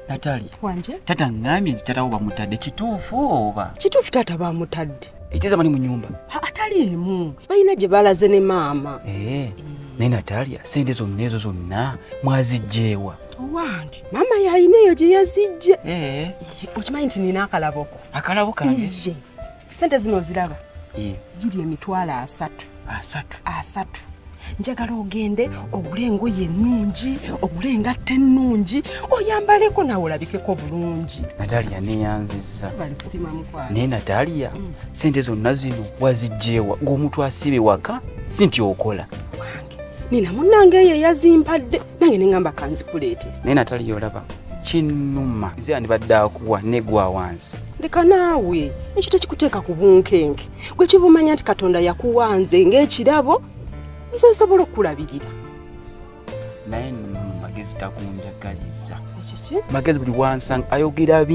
Natalia. Wanje? Tata ngami tata oba mutadde kituufu oba. Kituufu tata ba mutadde. Etiza bani mu nyumba. Ataliimu. Balina gye balaze ne maama. Ne Natalia sente zonna mwazijjeewa. Owange. Maama yalina eyo gye yazijje. Okimanyi nti nina akalaboko. Akalabo kange. Sente zino ziraba. Giri emitwalo 3. 3. Njagala ogende ogule engoye ennungi, ogule engatto ennungi, oyambaleko nawe olabikeko bulungi. Natalia neyanzizza. Bali kusima mukwano. Ne Natalia sente zonna zino wazijjeewa ng'omuntu asibe waka sinti okola. Wange. Nina munnange ye yazimpadde nange nengamba kanzikuleetere. Ne Natalia olaba kinnuma nze andibadde akuwa negwa wansi. Ndeka naawe ekyo tekikuteeka ku bunkenke. Gwe kibumanya nti Katonda yakuwanze ng'ekirabo nze osobola okulabirira. Naye magezi takunjagaliza. Ekiki? Magezi buli wansanga ayogera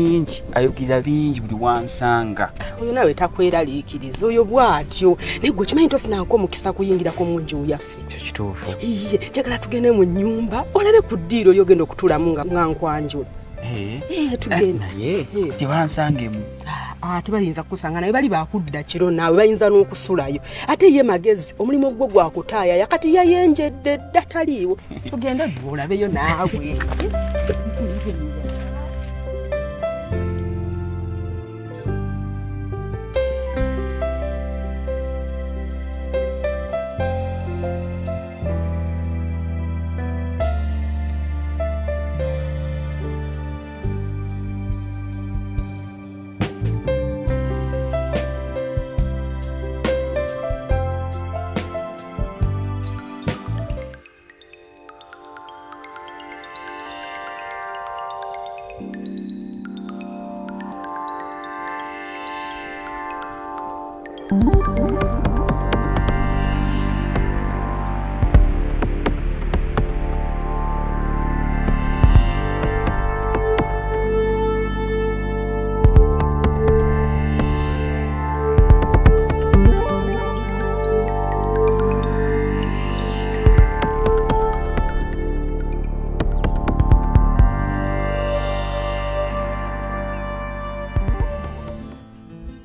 bingi buli wansanga. Oyo nawe takweraliikiriza oyo bw'atyo. Naye gwe kimanyi tofunako omukisa kuyingirako mu nju yaffe. Kituufu. Njagala tugende mu nnyumba olabe ku ddiiro ly'ogenda okutulamu nga nkwanjula. Tugende. Naye tebansangemu. Tebayinza kusanga naye bali bakudda kiro naawe bayinza n'okusulayo. Ate ye magezi omulimu gwo gwakutaaya yakati yayenjedde dda taliiwo. Tugende olabeyo naawe.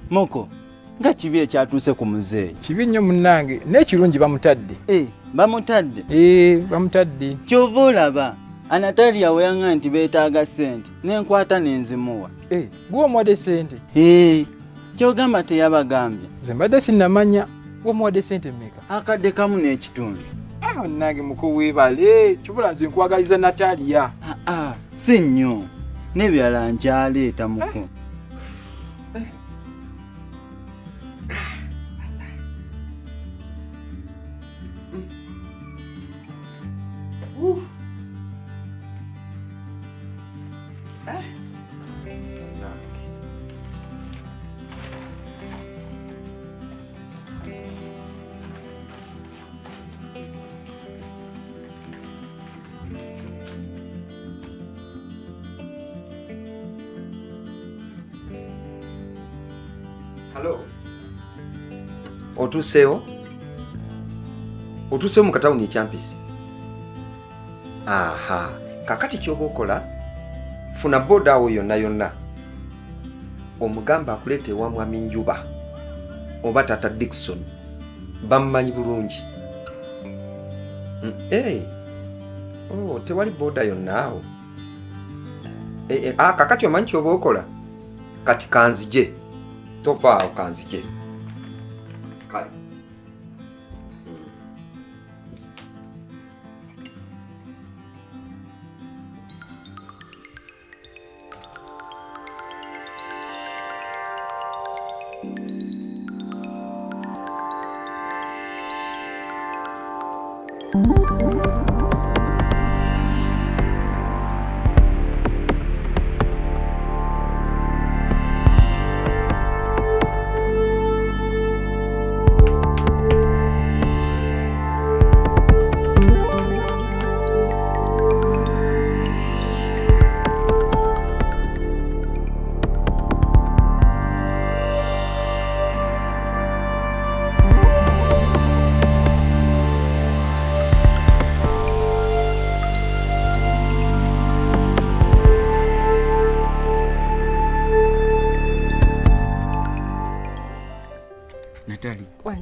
Moko, nga kibi ekyatuuse ku muzeeyi? Kibi nnyo munnange, n'ekirungi bamutadde. Bamutadde? Bamutadde. Kyova olaba, Anatalia we yaŋŋamba nti beetaaga ssente, n'enkwata n'enzimuwa. Gwe omuwadde ssente? Ky'ogamba teyabagambye? Nze mbadde sinnamanya. Gwe omuwadde ssente mmeka? Akadde kamu n'ekitundu. Munnange muko weebale, kibula nze nkwagaliza Natalia. Si nnyo, n'ebirala nkyaleeta muko. Hello. Otuseewo mu katawuni ekyampisi. Kakati ky'oba okola funa boda awo yonna omugamba akuleeta ewa mwami Njuba oba Tata Dickson bammanyi bulungi. Tewali boda yonna awo. Kakati omanyi ky'oba okola kati kanzije tovaawo kanzije kale.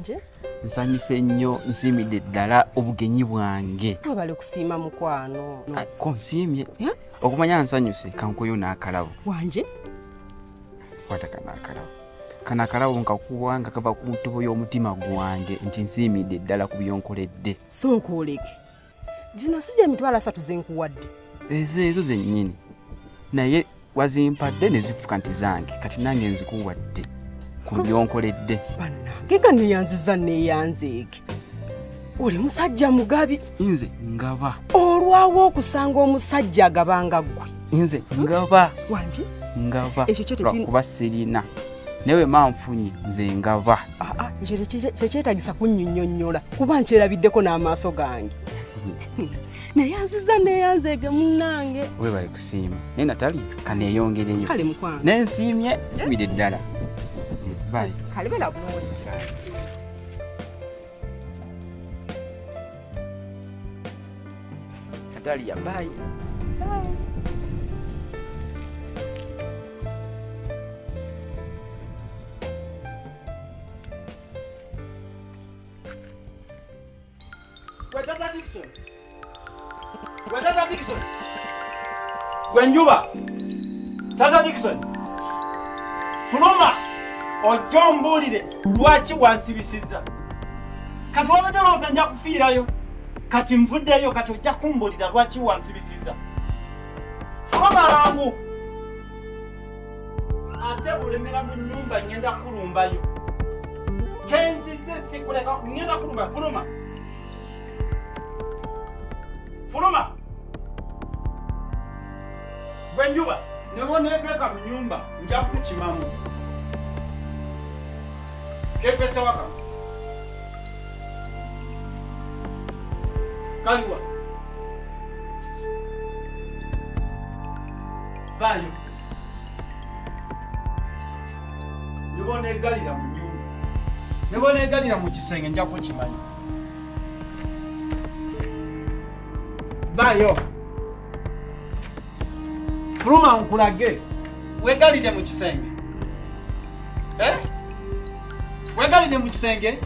wanje nsanyuse nnyo nsiimidde ddala obugenyi bwange webale kusiima mukwano ko nsiimye okumanya nsanyuse kankuyo n'akalabo wanje kwata kana akalabo nkakuwanga kava ku ntobo y'omutima gwange nti nsiimidde ddala ku byonkoledde sonkooleke zino si gye mitwalo 3 zenkuwadde ezo zennyini naye wazimpadde ne zifuka nti zange kati nange nzikuwadde ku byonkoledde bannange nga neeyanziza neeyanzeege oli musajja mugabi nze ngaba olwawo okusanga omusajja agabanga ggwe nze ngaba wanje ngaba ekyo kuba sirina newe manfunye nze ngaba ekyo tekyetagisa kunnyonnyonnyola kuba nkyerabiddeko n'amaaso gange neyanziza neeyanzeege munnange webale kusiima naye Natali kaneeyongereyo kale mukwano nensiimye nsiimidde ddala bye kale bela bulungi Natali ya bye Tata Dickson. Gwenjuba. Tata Dickson. Fuluma. Ojombulire lwaki wansibisiza. Kati wabadde olowooza nja kufiirayo. Kati nvuddeyo kati ojja kumbulira lwaki wansibisiza. Fuluma langu. Ate bulemera mu nnyumba ngenda kulumbayo. Kenzize sikuleka ngenda kulumba Fuluma. Fuluma. Gwenjuba, newoneepeka mu nyumba nja kukimamu. Kepese waka. Kaliwa. Vayo. Newoneegalira mu nyumba. Newoneegalira mu kisenge nja kukimanyi. Vayo. Fuluma nkulage. Wegalide mu kisenge. Wegalide mu kisenge.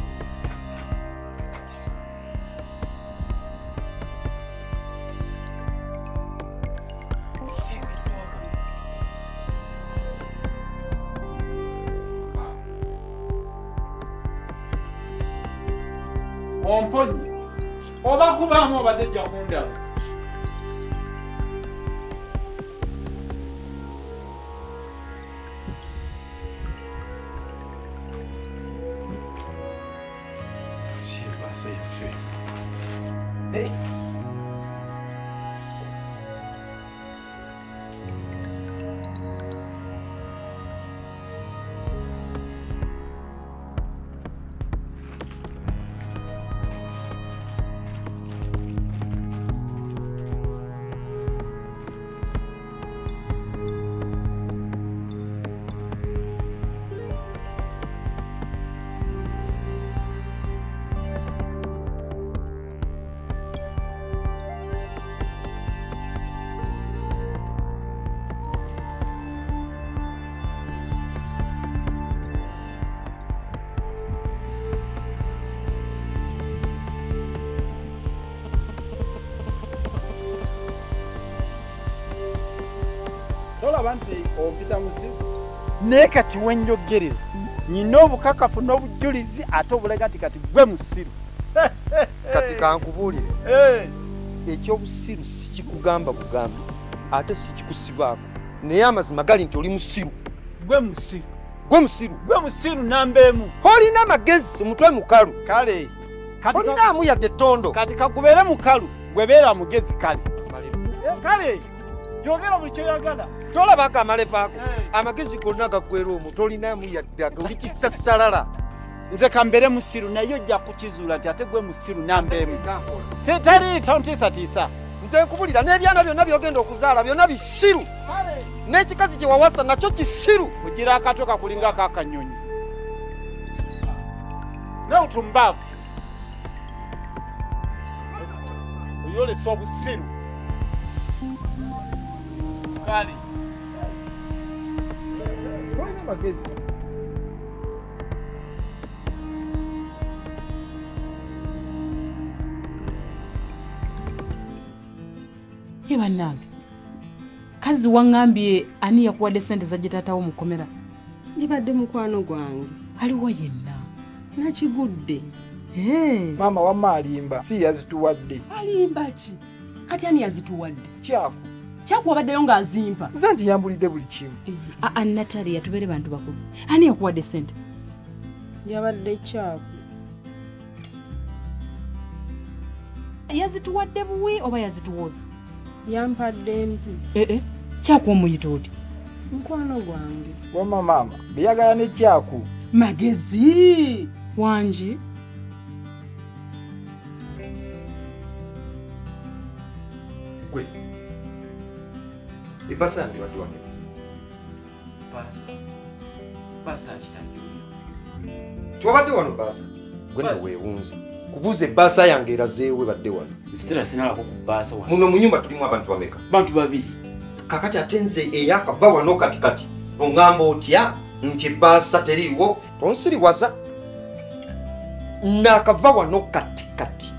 Omponyi. Oba kubaamu obadde ojja kundaba. Tolaba nti opita musiru. Naye kati wenjogerera nyina obukakafu n'obujulizi ate obulega kati gwe musiru. Kati kankubuulire ekyobusiru sikikugamba bugambi ate sikikusibaako naye amazima gali nti oli musiru. Gwe musiru. Gwe musiru. Gwe musiru nambeemu. Olina amagezi mutwe mukalu. Kale. Olinaamu yadde ettondo. Kati kakubeere mukalu gwebeera mugezi kale. Kale. Yogera buli kyoyagala. Tolabako amalepaako. Amagezi gonna gaggwera omu tolinaamu yadde oli kisassalala. Nze kambeere musiru naye ojja kukizuula nti ate gwe musiru nambeemu. Setali tontiisatiisa. Nze nkubulira n'ebyana byonna byogenda okuzaala byonna bisiru. N'ekikazi kye wawasa nakyo kisiru. Kugira akato kakulingako akanyonyi. N'otumbaavu. Oyolesa obusiru. Kale. Olina magezi. bannange kazi waŋŋambye ani yakuwadde ssente za gitaatawo mukomera libadde mukwano gwange aliwo yenna nakigudde maama wamma alimba si yazituwadde. Alimba ki? Kati ani yazituwadde? Kyaku wabaddeyo ng'azimpa. Nze nti yambulidde buli kimu. Natalia tubeere bantu bakulu. Ani yakuwadde ssente? Yabadde Kyaku. Yazituwadde buwi oba yazituwoza? Yampadde mpi. Kyaku omuyita oti? Mukwano gwange. Wamma maama beyagala ne Kyaku. Magezi. Wangi. Gwe. Ibasa yange wadde wange. Basa kitanjulira. Twabadde wano basa. Gwe na weewunze. Kubuuza ebbaasa yange erazeewe badde wano. Sitera sinalako ku bbaasa wano. Muno mu nnyumba tulimu abantu bameka? Bantu babiri. Kakati ate nze eyakava wano katikati. Oŋŋamba otya nti ebbaasa teriiwo? Tonsiriwaza. Naakava wano katikati.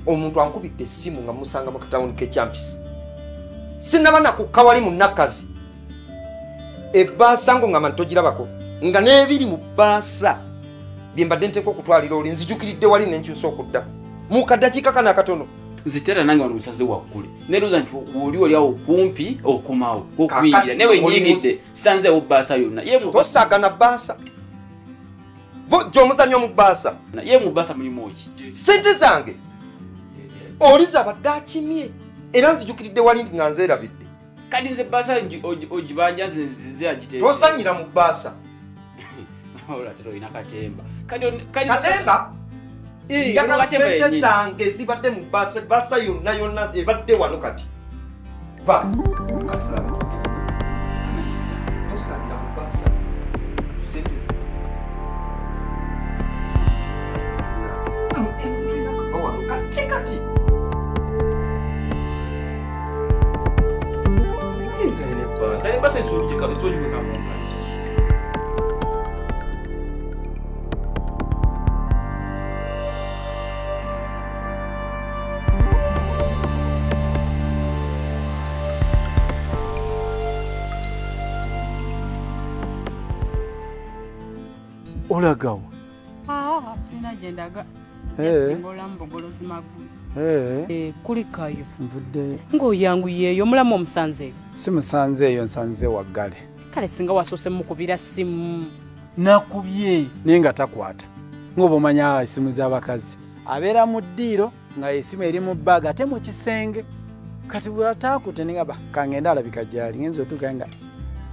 Omuntu ankubidde essimu nga musanga mu katawuni k'ekyampisi. Sinnaba nakukka wali mu nnakazi. Ebbaasa ngo ngamba ntogirabako. Nga n'ebiri mu bbaasa bye mbadde nteeka okutwalira oli nzijukiridde wali n'enkyusa okudda. Mu kaddakiika kana akatono. Nzitera nange wano musaze waggule. Neeroza nti oli awo kumpi okumawo okuyingira. Newe nyingidde sisanzeewo bbaasa yonna. Tosaagana bbaasa. Gy'omuzannyo mu bbaasa. Ye mu bbaasa mulimu ki? Ssente zange. Oliza badde akimye. Era nzijukiridde wali nga nzeerabidde. Kati nze bbaasa ogibanja nze agiteeka. Tosanyira mu bbaasa. Ola tero ina katemba. Katemba? Njagala ssente zange zibadde mu bbaasa. Bbaasa yonna ebadde wano kati. Va. Tosanyira mu bbaasa. Ssente. Tulina kuva wano kati. Kale basa esooji weka muntu. Olagawo? Sina gyendaga. Ngola mbogolozi magulu. Kulikayo. Nvudde. Ng'oyanguyeeyo mulamu omusanzeeyo. Si musanzeeyo nsanze waggale. Kale singa wasoose mukubira simu. Nakubye naye nga takwata. Ng'oba omanya essimu z'abakazi. Abeera mu ddiiro nga essimu eri mu bbaaga ate mu kisenge. Kati bw'ataakute ningaba kangenda alabika gyali ngenza otuuka nga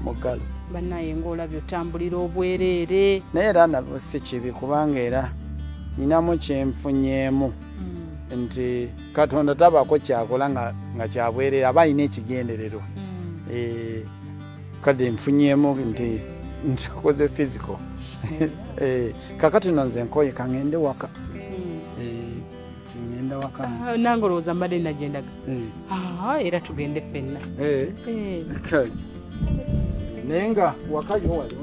muggalo. Bannaye ng'olabye otambulira obwereere. Naye era nabo si kibi kubanga era ninamu kyenfunyeemu. Nti Katonda tabaako kyakola nga kyabwerera aba alina ekigendererwa. Kade nfunyeemu nti nkoze physical. Kakati no nze nkoye kangende waka. Ngenda waka. Nange olowooza mbadde nagendaga. Era tugende ffenna. Naye nga wakayo wali.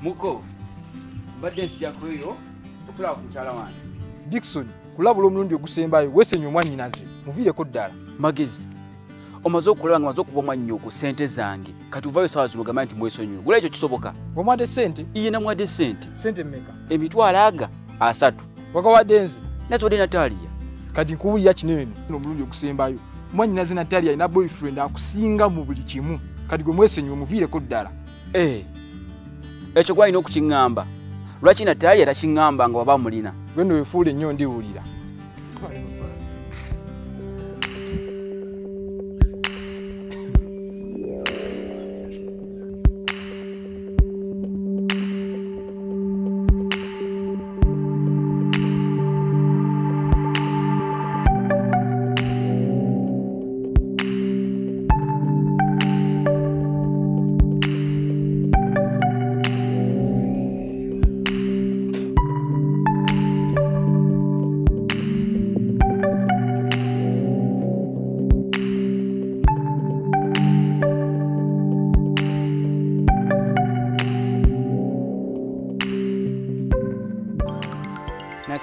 Muko. Mbadde nsijjako eyo okulaba ku mukyala wange. Dickson, kulabula omulundi ogusembayo weesenye omwannyinaze muviireko ddala. Magezi. Omaze okulaba nga maze okuba omwannyoko ssente zange. Kati uvayo sawa zino gamba nti mwesonyiwe. Gula ekyo kisoboka. Wamwadde ssente? Iye namwadde ssente. Ssente mmeka? Emitwalo aga 3. Wagawadde nze? Nazo wadde Natalia. Kati nkuwulira kino eno omulundi ogusembayo. Omwannyinaze Natalia alina boyfriend akusinga mu buli kimu. Kati gwe mwesonyiwe muviireko ddala. Ekyo gwalina okukiŋŋamba. Lwaki Natalia takiŋŋamba nga waba mulina? Gwe nno weefuula ennyo ndiwulira.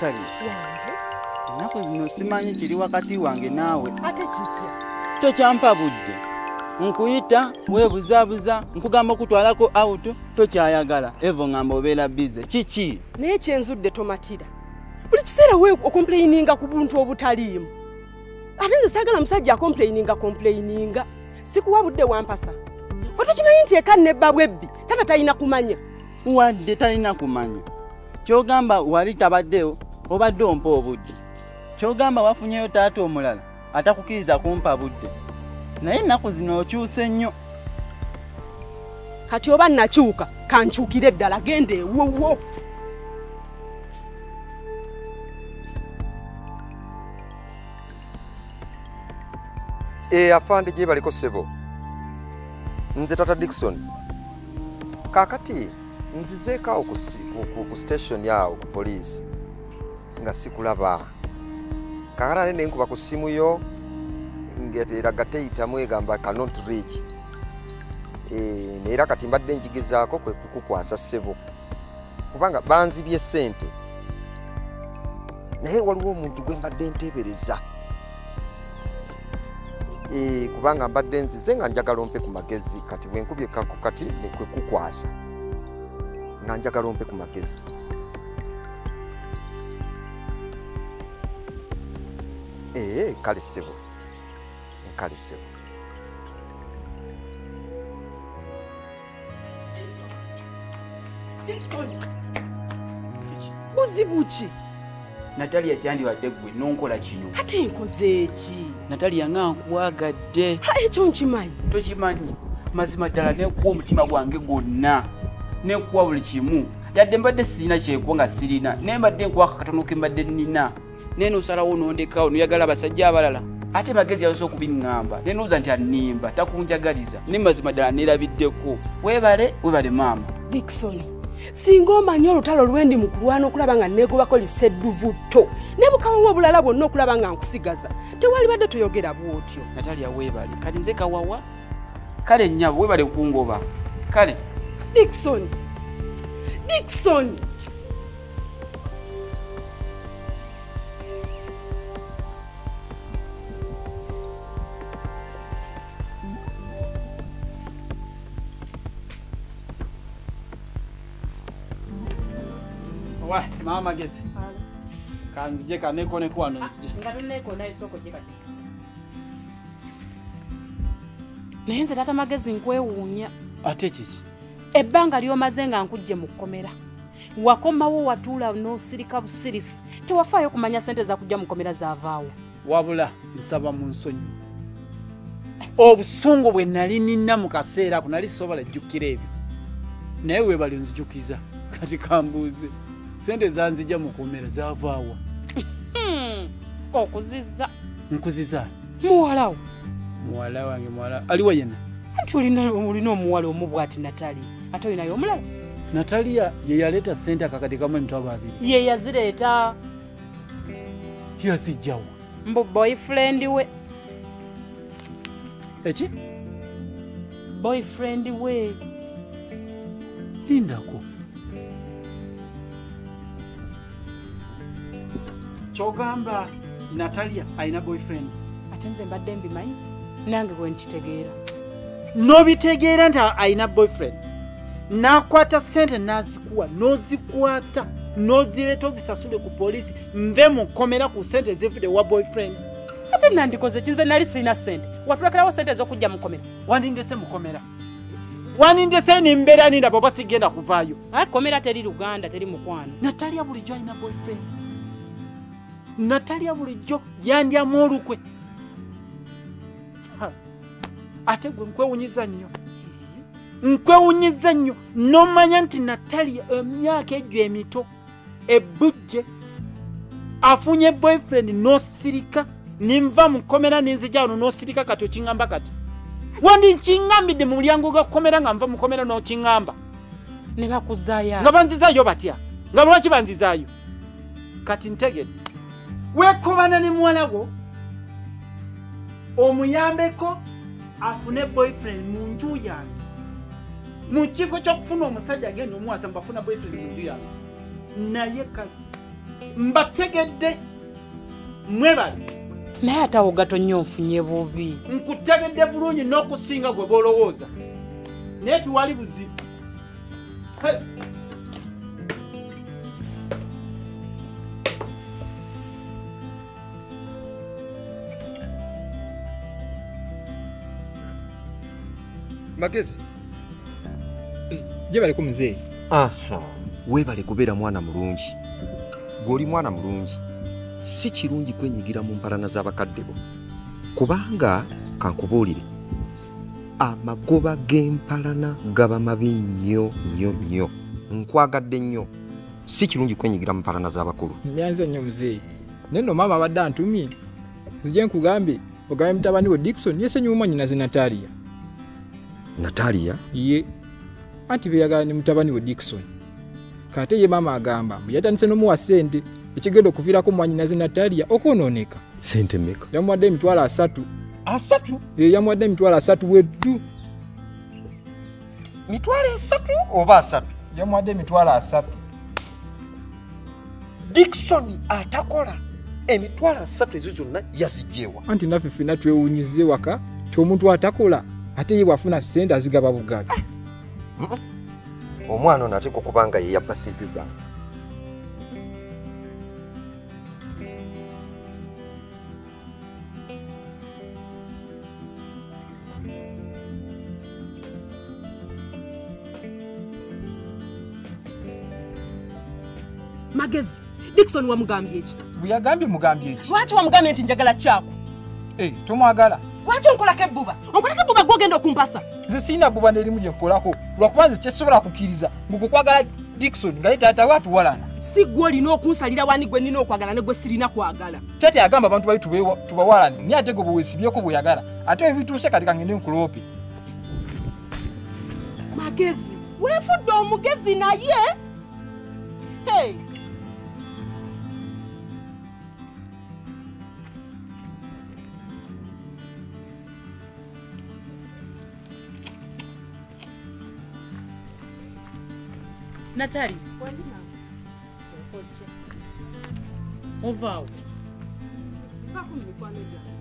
Natalia. Wanje. Ennaku zino simanyi kiri wakati wange naawe. Ate kitya? Tokyampa budde. Nkuyita weebuzaabuza nkugamba okutwalako auto tokyayagala. Evo ngamba obeera bize. Kiki? Naye kyenzudde tomatira. Buli kiseera we okomplaininga ku buntu obutaliimu. Ate nze saagala musajja akomplaininga. Sikuwa budde wampasa. Otokimanyi nti eka nebba bwebbi tata talina kumanya. Wadde talina kumanya. Kyogamba wali tabaddewo obadde ompa obudde. Kyogamba wafunyeyo taata omulala atakukiriza kumpa budde. Naye ennaku zino okyuse nnyo. Kati oba nakyuka kankyukire ddala genda ewuwo. Afande gye baliko ssebo. Nze Tata Dickson. Kakati nzizeeko ku station yawo ku police nga sikulaba. Kakata nene nkuba ku simu yo ngeraga teyitamu egamba cannot reach. Neera kati mbadde njigezaako kwe kukukwasa ssebo. Kubanga banzibye ssente. Naye waliwo omuntu gwe mbadde nteebereza. Kubanga mbadde nzize nga njagala ompe ku magezi kati bwe nkubye kati ne kwe kukwasa. Nga njagala ompe ku magezi. Kale ssebo. Kale ssebo. Buzibuki. Natalia kyandibadde ggwe nonkola kino. Ate nkoze eki? Natalia nga nkuwagadde. Ekyo nkimanyi. Tokimanyi. Mazima ddala nekuwa omutima gwange gwonna. Nekuwa buli kimu. Yadde mbadde sirina kyekuwa nga sirina. Naye mbadde nkuwa akatono ke mbadde nnina. Naye nosalawo nondekawo noyagala abasajja abalala. Ate magezi yasoose okubiŋŋamba. Naye nooza nti annimba takunjagaliza. Ne mazima ddala neerabiddeko. Weebale maama. Dickson. Singa omanyi olutalo lwendi mu kulwana okulaba nga neegobako lisedduvutto ne bukawawo obulala bwonna okulaba nga nkusigaza tewali badde toyogera bw'otyo. Natalia weebale kati nze kawawa kale nnyabo weebale kungoba kale. Dickson. Wa mama gezi. Kanzije kanekone kwano nzije. Ngatuneko nayo soko je kati. Nayenze tata magezi nkwewuunya. Ate kiki? Ebbanga lyomaze nga nkujje mu kkomera. Wakomawo watuula n'osirika busirisi. Tewafaayo kumanya sente za kujja mu kkomera zaavaawo. Wabula nsaba mu nsonyi. Obusungu bwe nali nina mu kaseera ako nali sobola jjukira ebyo. Naye weebale nzijukiza kati kambuuze. Sente zanzija mu kkomera zaavaawa. Okuzizza. Nkuziza. Muwalawo. Muwala wange muwala. Aliwa yenna? Anti olina omuwala omubwati Natalia. Ate olinayo omulala? Natalia ye yaleeta sente akakati kamu emitwalo 2. Ye yazireeta. Yazijjawa. Mbu boyfriend we. Eki? Boyfriend we. Lindako. Kyogamba Natalia alina boyfriend. Ate nze mbadde mbimanyi nange bwe nkitegeera. Nobitegeera nti alina boyfriend. Nakwata sente nazikuwa nozikwata nozireeta ozisasule ku polisi nve mu kkomera ku sente zivudde wa boyfriend. Ate nandikoze kinze nali sirina sente. Watulekerawo sente ez'okujja mu kkomera. Wandindese mu kkomera. Wanindese nimbeera ninda baba sigenda kuvaayo. Kkomera teri Luganda teri mukwano. Natalia bulijjo alina boyfriend. Natalia bulijjo yandyamu olukwe. Ate gwe nkwewunyiza nnyo. Nkwewunyiza nnyo nomanya nti Natalia emyaka egyo emito ebujje afunye boyfriend n'osirika nimva mu kkomera ninzija wano n'osirika kati okiŋŋamba kati. Wandi nkiŋŋambidde mu mulyango ga kkomera nga nva mu kkomera n'okiŋŋamba. Ne bakuzaayo. Nga banzizaayo batya? Nga lwaki banzizaayo? Kati ntegedde. Weekobana ne muwala wo omuyambeko afune boyfriend mu nju yange. Mu kifo ky'okufuna omusajja agenda omuwasa mbafuna boyfriend mu nju yange. Naye kati mbategedde mwebale naye ate awo gatonnya onfunye bubi. nkutegedde bulungi n'okusinga gwe b'olowooza naye tiwali buzibu. Magezi gye baleko muzeeyi. Weebale kubeera mwana mulungi. Gw'oli mwana mulungi si kirungi kwenyigira mu mpalana z'abakadde bo kubanga kankubuulire amagoba g'empalana gaba mabi nnyo nnyo nnyo. Nkwagadde nnyo si kirungi kwenyigira mu mpalana z'abakulu. Nyanza nnyo muzeeyi naye nno maama abadde antumye nzije nkugambye ogambe mutabani we Dickson yesenyiwa mwannyinaze Natalia. Natalia? Ye anti beyagala ne mutabani we Dickson. Kate ye maama agamba mbu yatandise n'omuwa ssente ekigenda okuviirako mwannyinaze Natalia okwonooneka. Ssente mmeka? Yamuwadde emitwalo 3. 3? Yamuwadde emitwalo 3 weddu. Mitwalo 3 oba 3? Yamuwadde emitwalo 3. Dickson atakola emitwalo 3 ezo zonna yazigyewa. Anti naffe ffenna twewuunyize waka ky'omuntu atakola ate ye bw'afuna ssente azigaba bugabi. Omwana ono ateekwa okuba nga ye yabba ssente zange. Magezi, Dickson wamugambye eki? Bwe yagambye mugambye eki? Lwaki wamugambye nti njagala kyako? Tomwagala. Lwaki onkolako ebbuba? Onkolako ebbuba gw'ogenda okumpasa? Nze sirina bbuba n'erimu lye nkolako lwakuba nze kyesobola kukkiriza ng'okukwagala Dickson nga ye taata we atuwalana. Si gwe olina okunsalira wani gwe nnina okwagala ne gwe sirina kwagala. Taata yagamba abantu bali tubawalane naye ate gwe bwe weesibyeko bw'oyagala ate ebituuse kati kangende nkuloope. Magezi, weefudde omugezi naye? Hey! Natalia. Sokoche. Ovao. Kako mlikwano jana.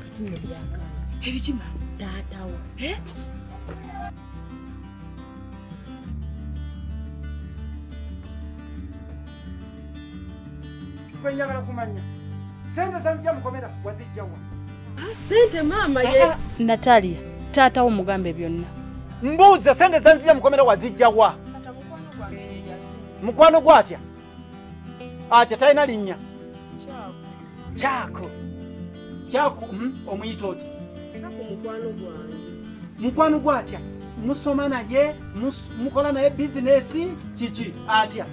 Kati nbyaka. Ebichima Tatawo. Kwenyagala kumanya sente zanzija mukomera wazijjawa. Sente mama ye. Natalia, tatawo mugambe byonna. Mbuuza sente zanzija mukomera wazijjawa. Mukwano gwatya? Atya talina linnya. Kyako. Kyako omuyita oti? Kyako mukwano gwange. Mukwano gwatya? Musoma naye, mukola naye bizinesi kiki atya?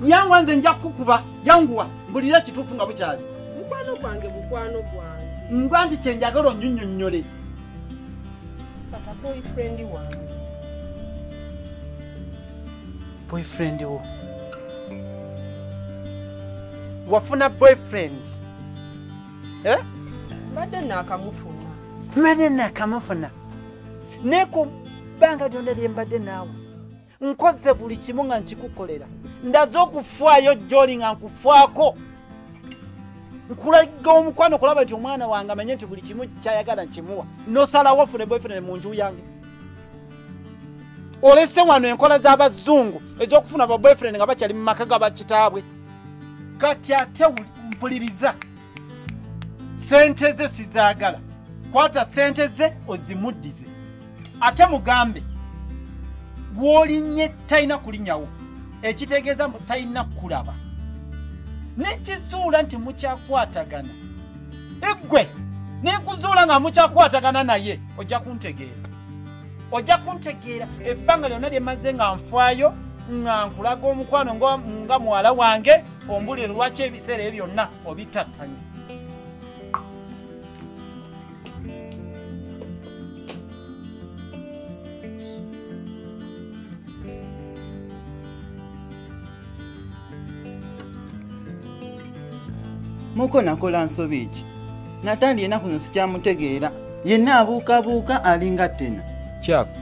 Yanguwa nze nja kukuba, yanguwa mbulira kituufu nga bukyali. Mukwano gwange. Ngwa nti kye njagala onnyinyonnyole. Papa boyfriend wange. Boyfriend wo? Wafuna boyfriend? Mbadde naakamufuna. Mbadde naakamufuna. Ne ku bbanga lyonna lye mbadde naawe nkoze buli kimu nga nkikukolera. Ndaze okufaayo gy'oli nga nkufaako. Nkulaga omukwano kulaba nti omwana wange amenye nti buli kimu kyayagala nkimuwa. N'osalawo ofune boyfriend mu nju yange. Olese wano enkola z'abazungu ez'okufuna ba boyfriend nga bakyali mu maka ga bakitaabwe. Kati ate mpuliriza. Sente ze sizaagala. Kwata sente ze ozimuddize. Ate mugambe w'olinnye talina kulinnyawo. Ekitegeeza mbu talina kulaba. Nekizuula nti mukyakwatagana. Eggwe nekuzuula nga mukyakwatagana naye ojja kuntegeera. Ebbanga lyonna lye maze nga nfaayo nga nkulaga omukwano nga muwala wange ombulire lwaki ebiseera ebyo byonna obitattanye. Muko nakola nsobi ki? Natalia enaku zino sikyamutegeera. Yenna abuukabuuka alinga ttena. Kyako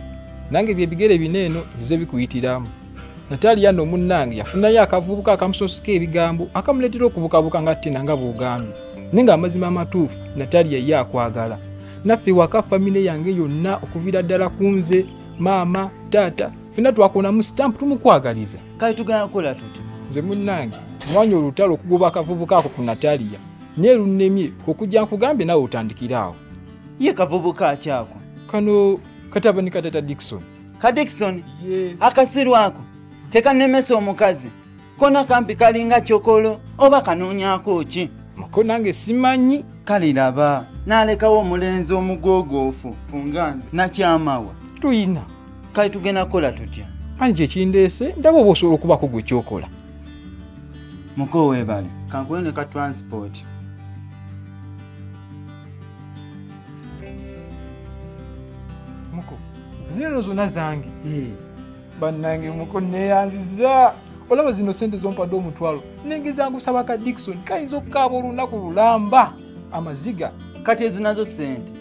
nange bye bigere bineeno bize bikuyitiramu. Natalia no munnange yafunayo akavubuka akamusosika ebigambo akamuletera okubukabuka nga ttina nga bwogambye. Nenga amazima amatuufu Natalia ye akwagala. Naffe waka famine yange yonna okuvira ddala kunze, maama, taata, fina twakonamu stamp tumukwagaliza. Kale tugenda kukola tuti? Nze munnange mwanya olutalo okugoba akavubuka ako ku Natalia. Naye lunnemye okujja nkugambye nawe otandikiraawo. Ye kavubuka akyako? Kano katabani katata Dickson. Ka Dickson? Akasiru ako ke kannemesa omukazi kona kampi kalinga kyokolo oba kanoonyako ki? Mako nange simanyi. Kale laba n'alekawo omulenzi omugogoofu funganzi nakyamawa. Tuyina. Kale tugenda kukola tutya? Ani kyekindeese ndaba oba osobola okubako gwe kyokola. Muko weebale kankuwe ka transport. Muko zino zonna zange. Bannange muko neyanziza. Olaba zino sente zompadde omutwalo nengeza ngusaba ka Dickson kayinza okukaaba olunaku lulamba amaziga. Kati ezo nazo sente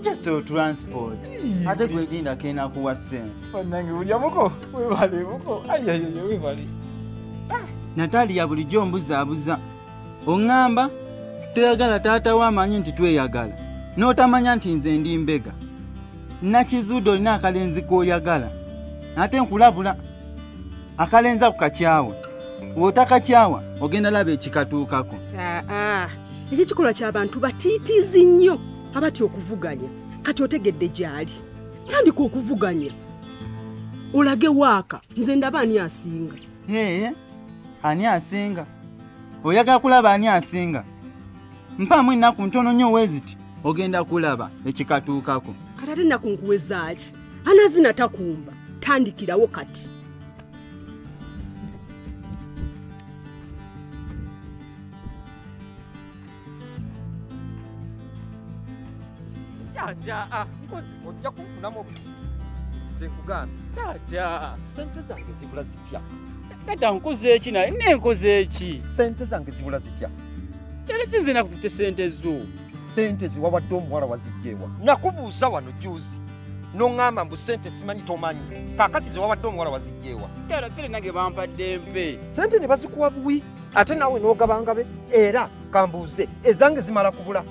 just your transport. Ate gwe linda kena kuwa sente. Bannange ulya muko webale muko ayoyo webale. Natalia bulijjo mbuzaabuza oŋŋamba toyagala taata w'amanyi nti tweyagala n'otamanya nti nze ndi mbega nakizuudo olina akalenzi k'oyagala ate nkulabula akalenzi ako kakyawa bw'otakakyawa ogenda laba ekikatuukako. Ekyo kikolwa ky'abantu batiitiizi nnyo abatya okuvuganya. Kati otegedde gy'ali tandika okuvuganya olage waaka nze ndaba ani asinga. Ani asinga? Oyagala kulaba ani asinga? Mpaamu ennaku ntono nnyo weeziti ogenda kulaba ekikatuukako. Kati ate ennaku nkuwezaaki? Anazina takumba tandikirawo kati. Ojja kunfunamu nkugambe Taata sente zange zibula zitya? taata nkoze eki naye nenkoze eki? Sente zange zibula zitya? Teri sinze nakututte sente zo. Sente ziwawadde omuwala wazijjeewa? Nakubuuza wano juuzi n'oŋŋamba mbu sente simanyi tomanyi kaakati ziwawadde omuwala wazijjeewa? Taata sente nange bampadde mpe. Sente ne bazikuwa buwi ate naawe n'ogabangabe era kambuuze ezange zimala kubula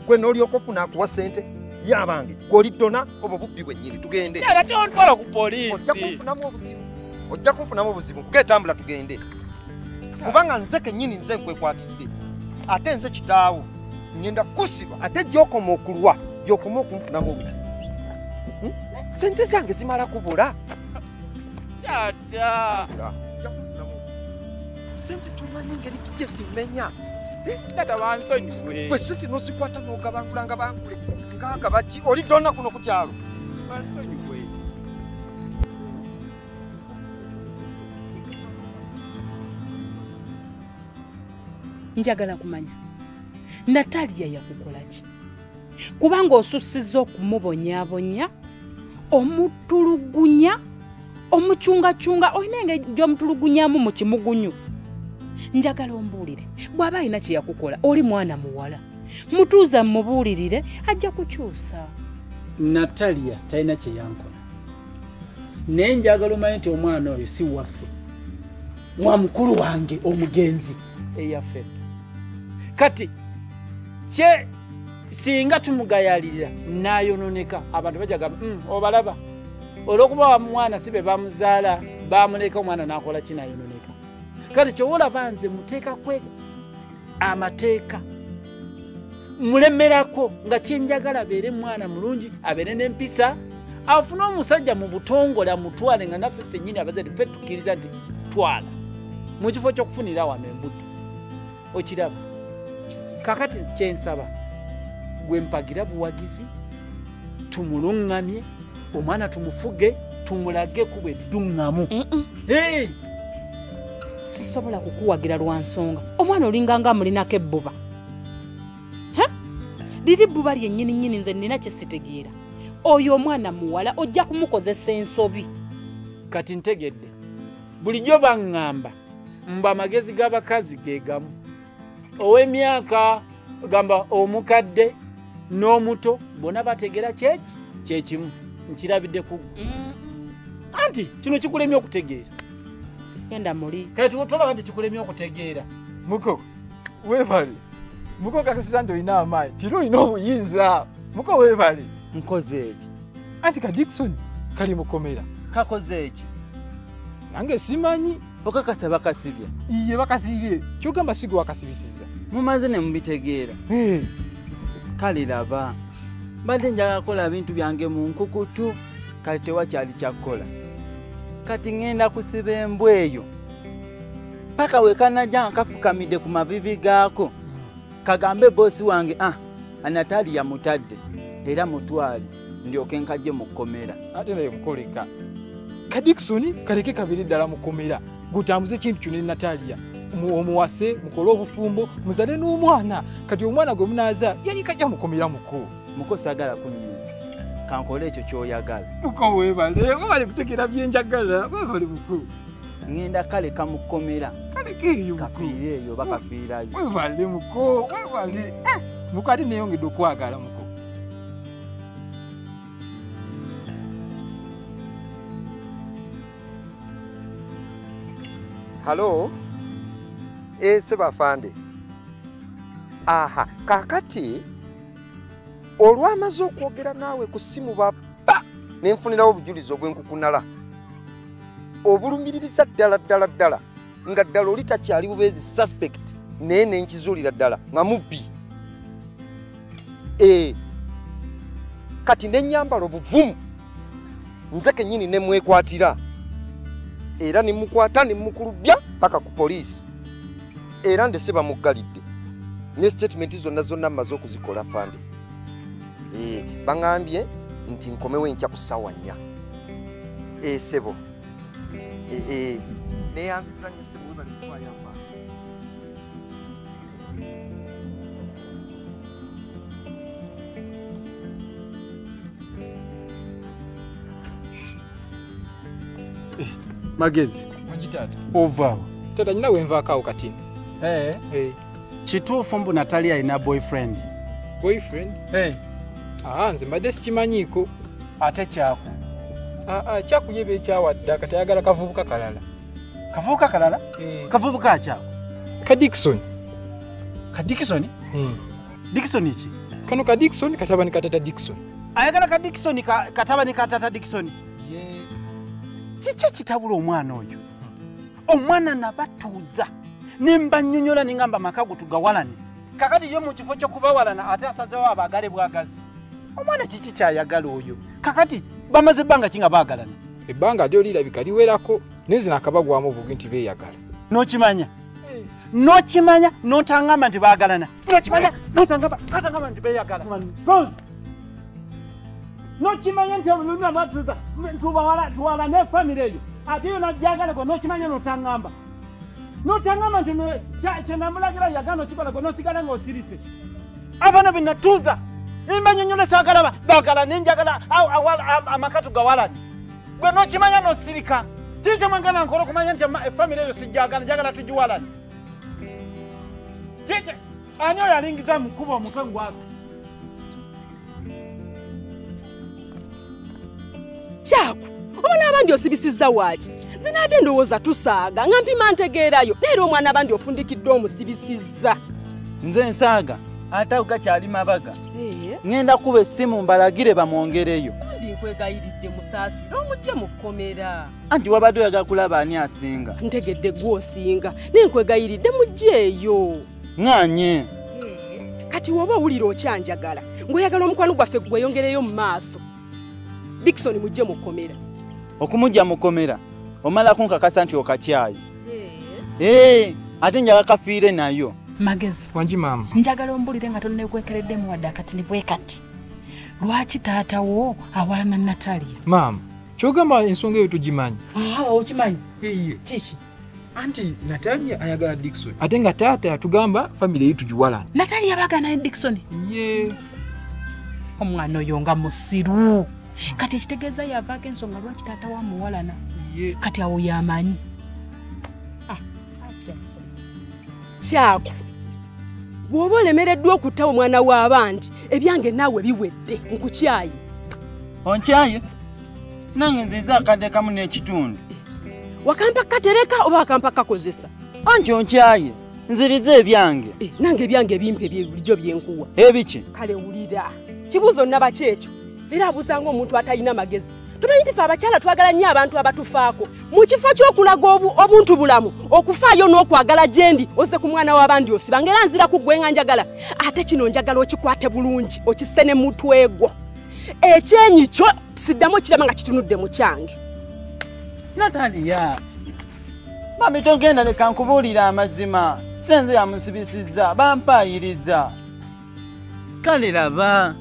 gwe n'olyoka ofuna akuwa sente yabange gw'oliddona oba bubbi bwennyini tugende. Taata tontwala ku poliisi. Ojja kunfunamu obuzibu nkugeetambula tugende kubanga nze kennyini nze nkwekwatidde ate nze kitaawo ngenda kusiba ate gy'okoma okulwa gy'okoma okunfunamu obuzibu. Sente zange zimala kubula. Taata sente tomanyi ngeri kijje zimenya. taata bansonyiwe. Gwe sente n'ozikwata n'ogabangula nga bangule ngagaba ki oliddonna kuno ku kyalo? Bansonyiwe. Njagala kumanya Natalia yakukola ki? Kubanga osussizza okumubonyaabonya, omutulugunya, omucungacunga, olina engeri gy'omutulugunyamu mu kimugunyu. Njagala ombuulire bw'aba alina kye yakukola oli mwana muwala mutuuza mmubuulirire ajja kukyusa. Natalia talina kye yankola naye njagala omanyi nti omwana oyo si waffe wa mukulu wange omugenzi eyaffe. Kati kye singa tumugayalirira n'ayononeka abantu bajagamba obalaba olw'okuba wa mwana si be bamuzaala bamuleka omwana n'akola kinayononeka. Kati kyowolaba nze muteeka kwe amateeka mulemerako nga kyenjagala abeere mwana mulungi abeere n'empisa afune omusajja mu butongole amutwale nga naffe ffennyini abazadde ffe tukkiriza nti twala mu kifo ky'okufunira wano embuto. Okiraba kakati kyensaba gwe mpagira buwagizi tumuluŋŋamye omwana tumufuge tumulage kuba edduŋŋamu. Sisobola kukuwagira lwa nsonga omwana olinganga amulinako ebbuba. Liri bbuba lyennyini nze nina kye sitegeera. Oyo omwana muwala ojja kumukozesa ensobi. Kati ntegedde bulijjo baŋŋamba mbu amagezi g'abakazi ge gamu. Ow'emyaka gamba omukadde n'omuto bonna bategeera kyekimu nkirabidde ku anti kino kikulemye okutegeera. genda muli kale tolaba nti kikulemye okutegeera muko webale muko kakisiza nti olina amaanyi tiri olina obuyinza muko webale nkoze eki anti ka Dickson kali mukomera kakoze eki nange simanyi okakasa bakasibya iye bakasibye kyogamba sigo wakasibisiza mumaze ne mubitegeera kale laba mbadde njagala kukola bintu byange mu nkukutu kale tewakyali kyakukola kati ŋŋenda kusiba embwa eyo paka wekanajja nkafukamidde ku mavivi gaako kagambe boosi wange Natalia mutadde era mutwali ndyoke nkajje mu kkomera ate naye mukoleka ka Dickson kaleke kabiri ddala mukomera gutambuze kintu kyone Natalia omuwase mukole obufumbo muzale n'omwana kati omwana gwe munaaza yali kajja mukomera muko sagala kunyinza kankole ekyo kyoyagala muko webale kutegeera byenjagala webale muko ngenda kale kamukomera kalekeeyo kafiire eyo bakafiirayo webale muko webale muko ate neyongedde okwagala muko Halo? Sebafande. Aha, kakati olwamaze okwogera naawe ku ssimu baba nenfunirawo obujulizi obw'enkukunala obulumiririza ddala nga ddala oli takyali bubeezi suspect naye nenkizuulira ddala nga mubbi kati nenyambala obuvumu nze kennyini ne mwekwatira era nimukwata nimukulubya paka ku poliisi era ndese bamuggalidde ne statement zonna mmaze okuzikola fande baŋambye nti nkomewo enkya ku ssaawa 4 sebo neyanziza nnyo sebo we bali kutwayamba Magezi mujitata ovaawo tata nyina wenvaakaawo kati kituufu mbu Natalia alina boyfriend nze mbadde sikimanyiiko ate kyaku kyakuyeba ekyawadda kati ayagala kavubuka kalala kavubuka akyako ka Dickson Dickson ki kano ka Dickson katabani katata Dickson ayagala ka Dickson katabani katata Dickson kiki kitabula omwana oyo omwana nabatuuza nembanyonyola nengamba makago tugawalane kakati yo mu kifo ky'okubawalana ate asazewo abagale bwagazi omwana kiki kyayagala oyo kakati bamaze ebbanga kinga baagalana ebbanga lyo lirabika liwerako nezina akabagwamu obugi nti beeyagala nokimanya notangamba nti baagalana notangamba nti beeyagala nokimanya nti olulina batuuza tuwala ne famire eyo ate yo najjagalako nokimanya notangamba nti kyenamulagira yagala okikola gwe nosigala ng'osirise abaana benatuuza nimbanyonyola saagala baagala nenjagala amaka tugawalani gwe nokimanya nosirika tikyemwagala nkola okumanya nti efamire eyo sijjagala njagala tugiwalani kiki ani oyo alingiza mukuba omutwe ngwasa kyaku omwana abandi osibisizza waaki zinadde ndowooza tusaaga nga mpima ntegeerayo naye omwana abandi ofundikidde omusibisizza nze nsaaga ate ago gakyali mabaga ŋŋenda kuba essimu mbalagire bamwongereyo nkwegayiridde musaasira omujje mu kkomera anti wabadde oyagala kulaba ani asinga ntegedde gwosinga naye nkwegayiridde mujjeeyo ŋŋanye kati woba owulira okyanjagala ng'oyagala omukwano gwaffe gweyongereyo mu maaso Dickson mujje mu kkomera okumujja mu kkomera omala kunkakasa nti okakyayi ate njagala kafiire nayo Magezi wanji maama njagala ombulire nga tonneekwekereddemu wadde akati nibwe kati lwaki taatawo awalana Natalia maama kyogamba ensonga eyo tugimanyi okimanyi kiki anti Natalia ayagala Dickson ate nga taata yatugamba famire eyo tugiwalana Natalia bagana ne Dickson omwana oyo nga musiru kati ekitegeeza yavaako ensonga lwaki taata wamuwalana kati awo yamanyi kyaku bw'oba olemereddwa okutta omwana w'abandi ebyange naawe biwedde nkukyaye onkyaye nange nziza akadde kamu n'ekitundu wakampa katereka oba wakampa kakozesa anti onkyaye nziriza ebyange nange ebyange ebimpe bulijjo byenkuwa ebiki kale wulira kibuuzo nnaba kyekyo era abuzanga omuntu atalina magezi tumanyi tife abakyala twagala nnyo abantu abatufaako mu kifo ky'okulaga obuntu bulamu okufaayo n'okwagala gyendi ose ku mwana w'abandi osiba ngera nzira ku ggwe nga njagala ate kino njagala okikwate bulungi okisse ne mutwe gwo ekyenyi kyo siddamu okiraba nga kitunudde mu kyange Natalia mami togenda leka nkubuulira amazima senze yamusibisizza bampaayiriza kale laba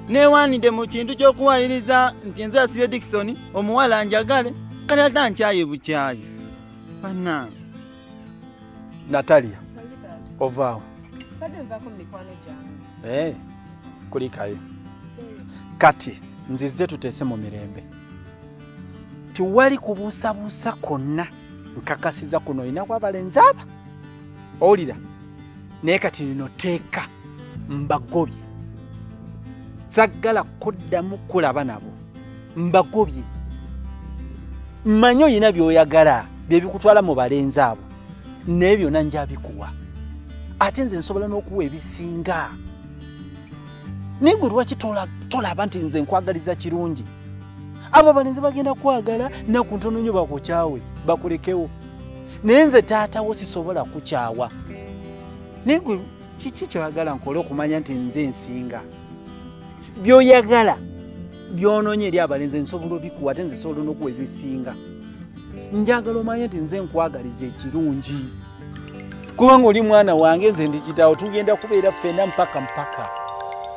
neewaanidde mu kintu ky'okuwaayiriza nti nze asibye Dickson omuwala njagale kale ate ankyaye bukyayi bannange Natalia ovaawo kulikayo kati nzize tuteese mu mirembe tiwali kubuusabuusa konna nkakasiza kuno olinaku abalenzi aba owulira naye kati lino teeka mbagobye saggala kuddamu kulaba nabo mbagobye mmanyi oyina by'oyagala bye bikutwala mu balenzi abo naye byonna njabikuwa ate nze nsobola n'okuwa ebisinga naye gwe lwaki tolaba nti nze nkwagaliza kirungi abo abalenzi bagenda kwagala naku ntono nnyo bakukyawe bakulekewo naye nze taatawo sisobola kukyawa naye gwe kiki kyoyagala nkole okumanya nti nze nsinga by'oyagala by'onoonye eri abalenzi nsobola obikuwa ate nze nsobola n'okuwa ebisinga njagala omanye nti nze nkwagaliza ekirungi kubanga oli mwana wange nze ndi kitaawo tugenda kubeera ffenna mpaka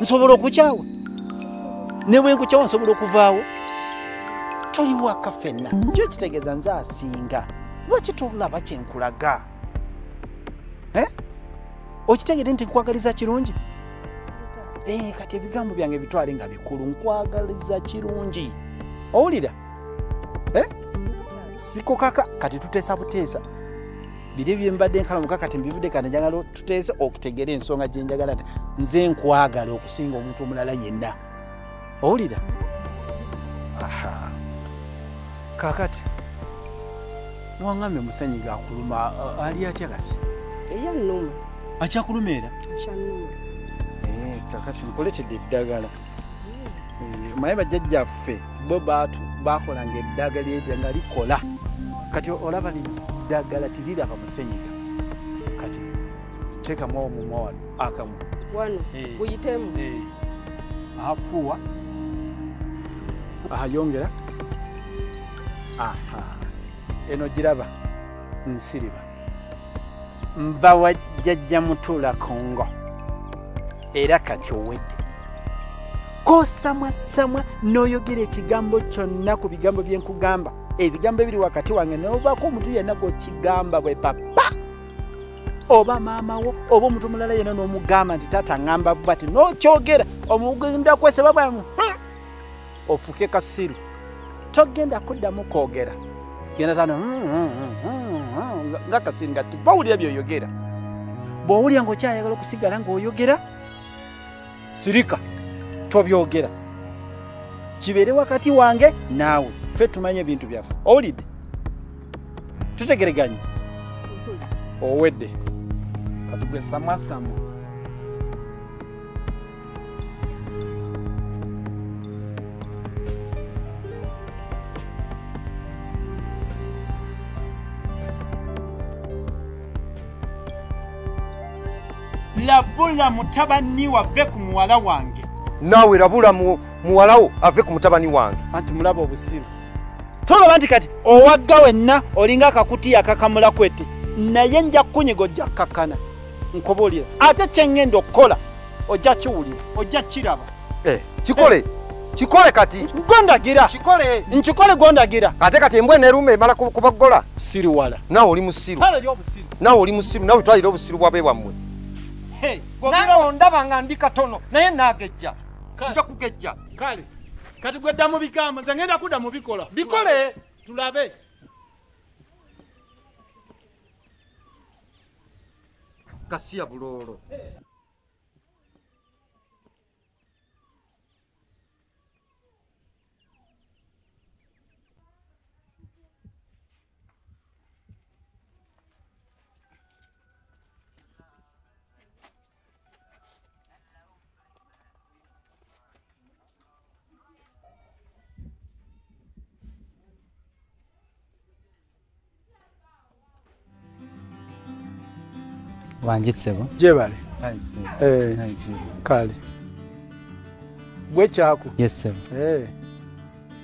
nsobola okukyawa ne bwe nkukyawa nsobola okuvaawo toli waka ffenna kyo kitegeeza nze asinga lwaki tolaba kyenkulaga okitegedde nti nkwagaliza kirungi kati ebigambo byange bitwale nga bikulu nkwagaliza kirungi owulira siko kaka kati tuteesa buteesa biri byembadde nkalamuka kati mbivudde kati njagala tuteese okutegera ensonga gye njagala nti nze nkwagala okusinga omuntu omulala yenna owulira kakati wangambe musanyi gakuluma ali atya kati eyannuma akyakuluma era akyannuma kakati nkoletedde eddagala maye bajjajjaffe bo bakolanga eddagala eryo nga likola kati olaba liddagala tiriraba musenyiga kati teekamu omumwa wano akamu wano buyitemu afuuwa yongera eno giraba nsiriba nva wajjajja Mutula Kongo era kati owedde kosamwasamwa n'oyogera ekigambo kyonna ku bigambo bye nkugamba ebigambo ebiri wakati wange n'obaako omuntu yenna gw'okigamba bwe papa oba maama wo oba omuntu omulala yenna n'omugamba nti taata ŋŋamba bati n'okyogera omugenda kweseba bwangu ofuke kasiru togenda kuddamu kwogera genda tano nga kasiru nga bawulira by'oyogera bw'owulira ng'okyayagala okusigala ng'oyogera sirika tobyogera kibeere wakati wange naawe ffe tumanye ebintu byaffe owulidde tutegereganye owedde kati gwe samwasamwa labula mutabani wave ku muwala wange naawe labula muwalawo ave ku mutabani wange anti mulaba obusiru tolaba nti kati owagga wenna olinga akakutiya akakamula kwete naye nja kunyiga ojja kkakana nkobuulira ate kyengenda okukola ojja kiwulira ojja kiraba kikole kati gondagira nkikole gondagira ate kati embwa neeruma emala kubagola siriwala naawe oli musiru naawe twalira obusiru bwabe bwammwe nawe ondaba nga ndi katono naye naagejja nja kugejja kale kati gwedda mu bigambo nze ngenda kudda mu bikola bikole tulabe kasiya buloolo wanjitsebo jebale kale gwe kyako yesebo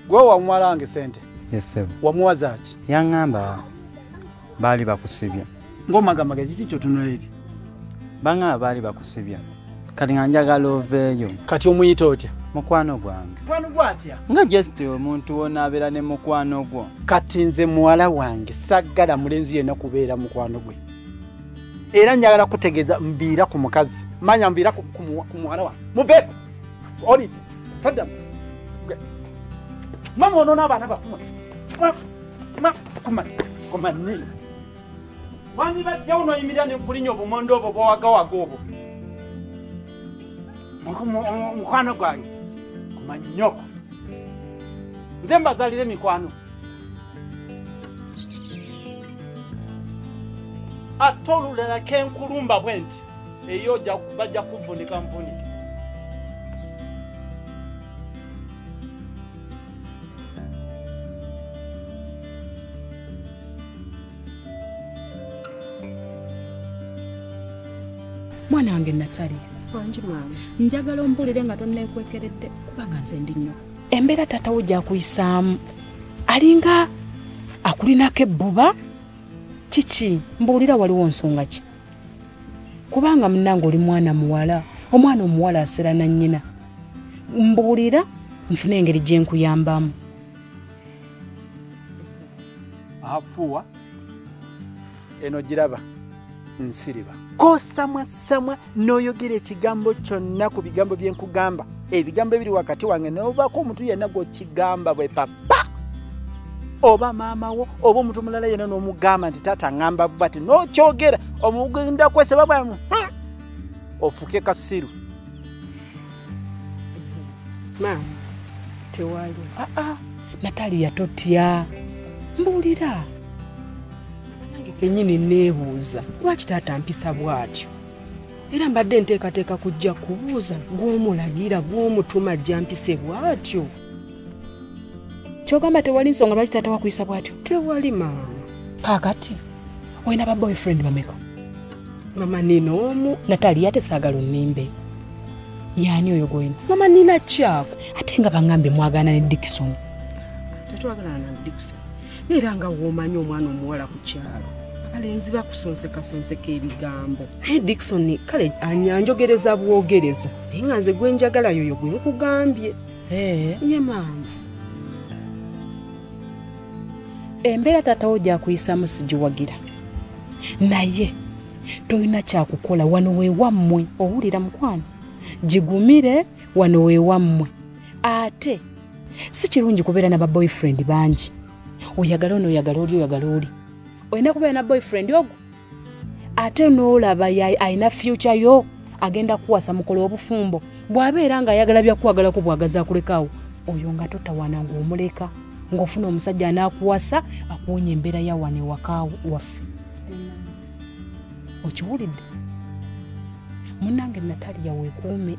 gwe wamwala wange sente yesebo wamuwaza ki yaŋŋamba baali bakusibya ng'omagamaga kiki kyotunuleeri baŋŋamba baali bakusibya kati nga njagala oveeyo kati omuyita otya mukwano gwange mukwano gwo atya nga just omuntu wonaabeera ne mukwano gwo kati nze muwala wange saggala mulenzi yenna kubeera mukwano gwe era njagala kutegeeza mbiira ku mukazi manya mbiira ku muwala wange mubeeko oli taddamu mama onoona abaana bafuma kumani wangi bajja unoyimirira ne kulinya obumondo obwo bwawagawaga obwo mukwano gwange kumanyi nyoko nze mbazalire mikwano ate olulala kenkulumba bwe nti eyo bajja kuvunika mvunike mwana wange Natalia njagala ombulire nga tonneekwekeredde kubanga nze ndi nnyo embeera taata wo gyakuyisaamu alinga akulinako ebbuba kiki mbuulira waliwo nsonga ki kubanga munnange oli mwana muwala omwana omuwala asera na nnyina mbuulira nfuna engeri gye nkuyambamu afuwa eno giraba nsiriba kosamwasamwa n'oyogera ekigambo kyonna ku bigambo bye nkugamba ebigambo ebiri wakati wange n'obaako omuntu yenna gw'okigamba bwe papa oba maama wo oba omuntu mulala yenna n'omugamba nti taata ŋŋamba bati n'okyogera omugenda kweseba bwamu ofuke kasiru maama tewali Natalia totya mbuulira kenyini neebuuza lwaki taata mpisa bw'atyo era mbadde nteekateeka kujja kubuuza gw'omulagira gw'omutuma ajja mpise bw'atyo kyogamba tewali nsonga lwaki taata wakuyisa bw'atyo tewali maama kaakati olina ba boyfriend bameka mama nina omu Natalia tesaagala onnimbe yaani oyo gwena mama nina kyako ate nga baŋŋambe mwagaana ne Dickson tetwagalana na Dickson era nga woomanyi omwana omuwala ku kyalo abalenzi bakusonsekasonseka ebigambo Dickson kale anyanjogereza bwogereza naye nga nze gwenjagala yoyo gwe nkugambye ye maama embeera taatawo gyakuyisaamu sigiwagira naye tolina kyakukola wano weewammwe owulira mukwano gigumire wano weewammwe ate si kirungi kubeera n'aba boyfriend bangi oyagala ono oyagala oli oyagala oli olina kubeera na boyfriend ogwo ate n'olaba alina future yo agenda kuwasa mukolo obufumbo bw'abeera ng'ayagala byakuwagalako bw'agaza akulekaawo oyo nga totawaana ng'omuleka ng'ofuna omusajja anaakuwasa akuwonya embeera ya wano ewaka waffe okiwulidde munnange Natalia weekuume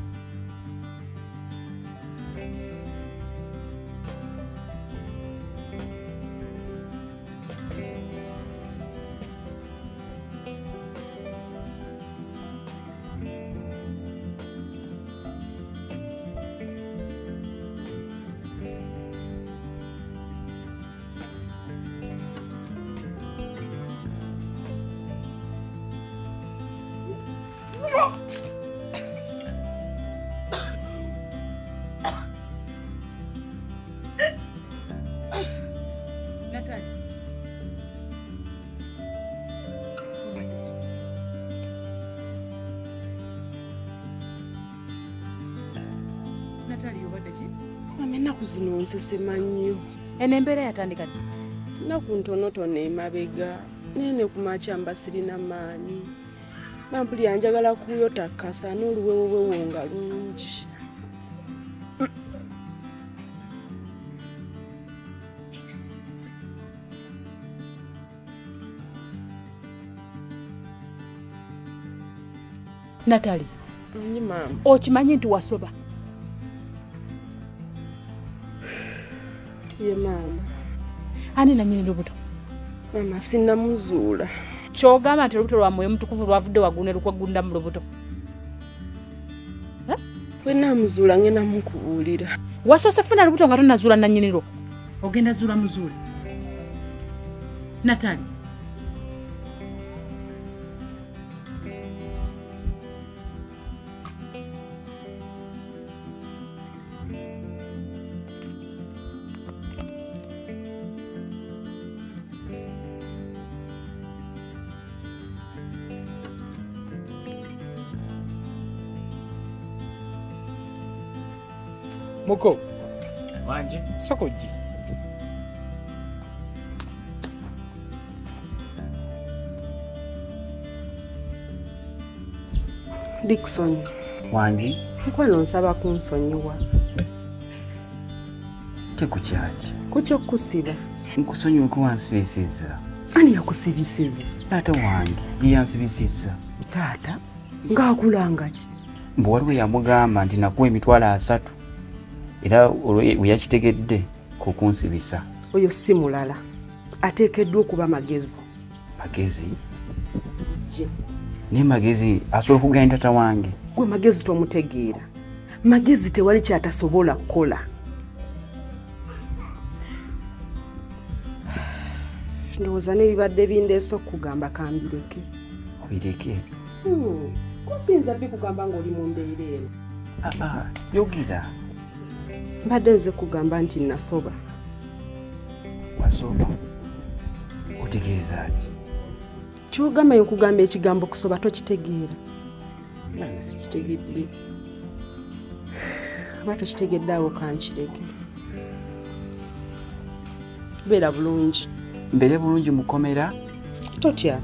mama ennaku zino nsesema nnyo eno embeera yatandika ddi nnaku ntonotono emabega nene ku makya mba sirina maanyi mampuli anjagala kuyotakasa n'oluwewo bwewonga lungi Natalia nyi maama okimanyi nti wasoba ye maama ani nanyini lubuto mama sinnamuzuula kyogamba nti olubuto lwa mwoyo mutukuvu lwavudde waggulu ne lukwegunda mu lubuto. bwe naamuzuula ngenda mukubuulira. Wasoose funa lubuto nga tonazuula nannyiniro. Ogenda zuula muzuula. Natali. Muko. Wanje. Sokoji. Dickson. Wanje. Nkwano nsaba kunsonyiwa. Tekukyaki. Kutyo kusiba. Nkusonyiwe ko wansibisiza. Ani yakusibisiza? Taata wange ye yansibisiza. Taata? Ng'akulanga ki? Mbu waliwo yamugamba nti nakuwa emitwalo 3. Era we yakitegedde kukunsibisa. Oyo si mulala. Ateekeddwa okuba magezi. Magezi? Ne magezi asobola okugenda taata wange. Gwe magezi tomutegeera. Magezi tewali kyatasobola kukola. Ndowooza n'ebibadde bindeese okugamba kambireke. Obireke? Kusinza bikugamba ng'oli mu mbeera eno. Yogera. Mbadde nze kugamba nti nasoba. Wasoba? Otegeeza ki? Kyogamba nkugamba ekigambo kusoba tokitegeera. Nange sikitegedde. Oba tokitegedde awo kankireke. Beera bulungi. Mbere bulungi mukomera? Totya.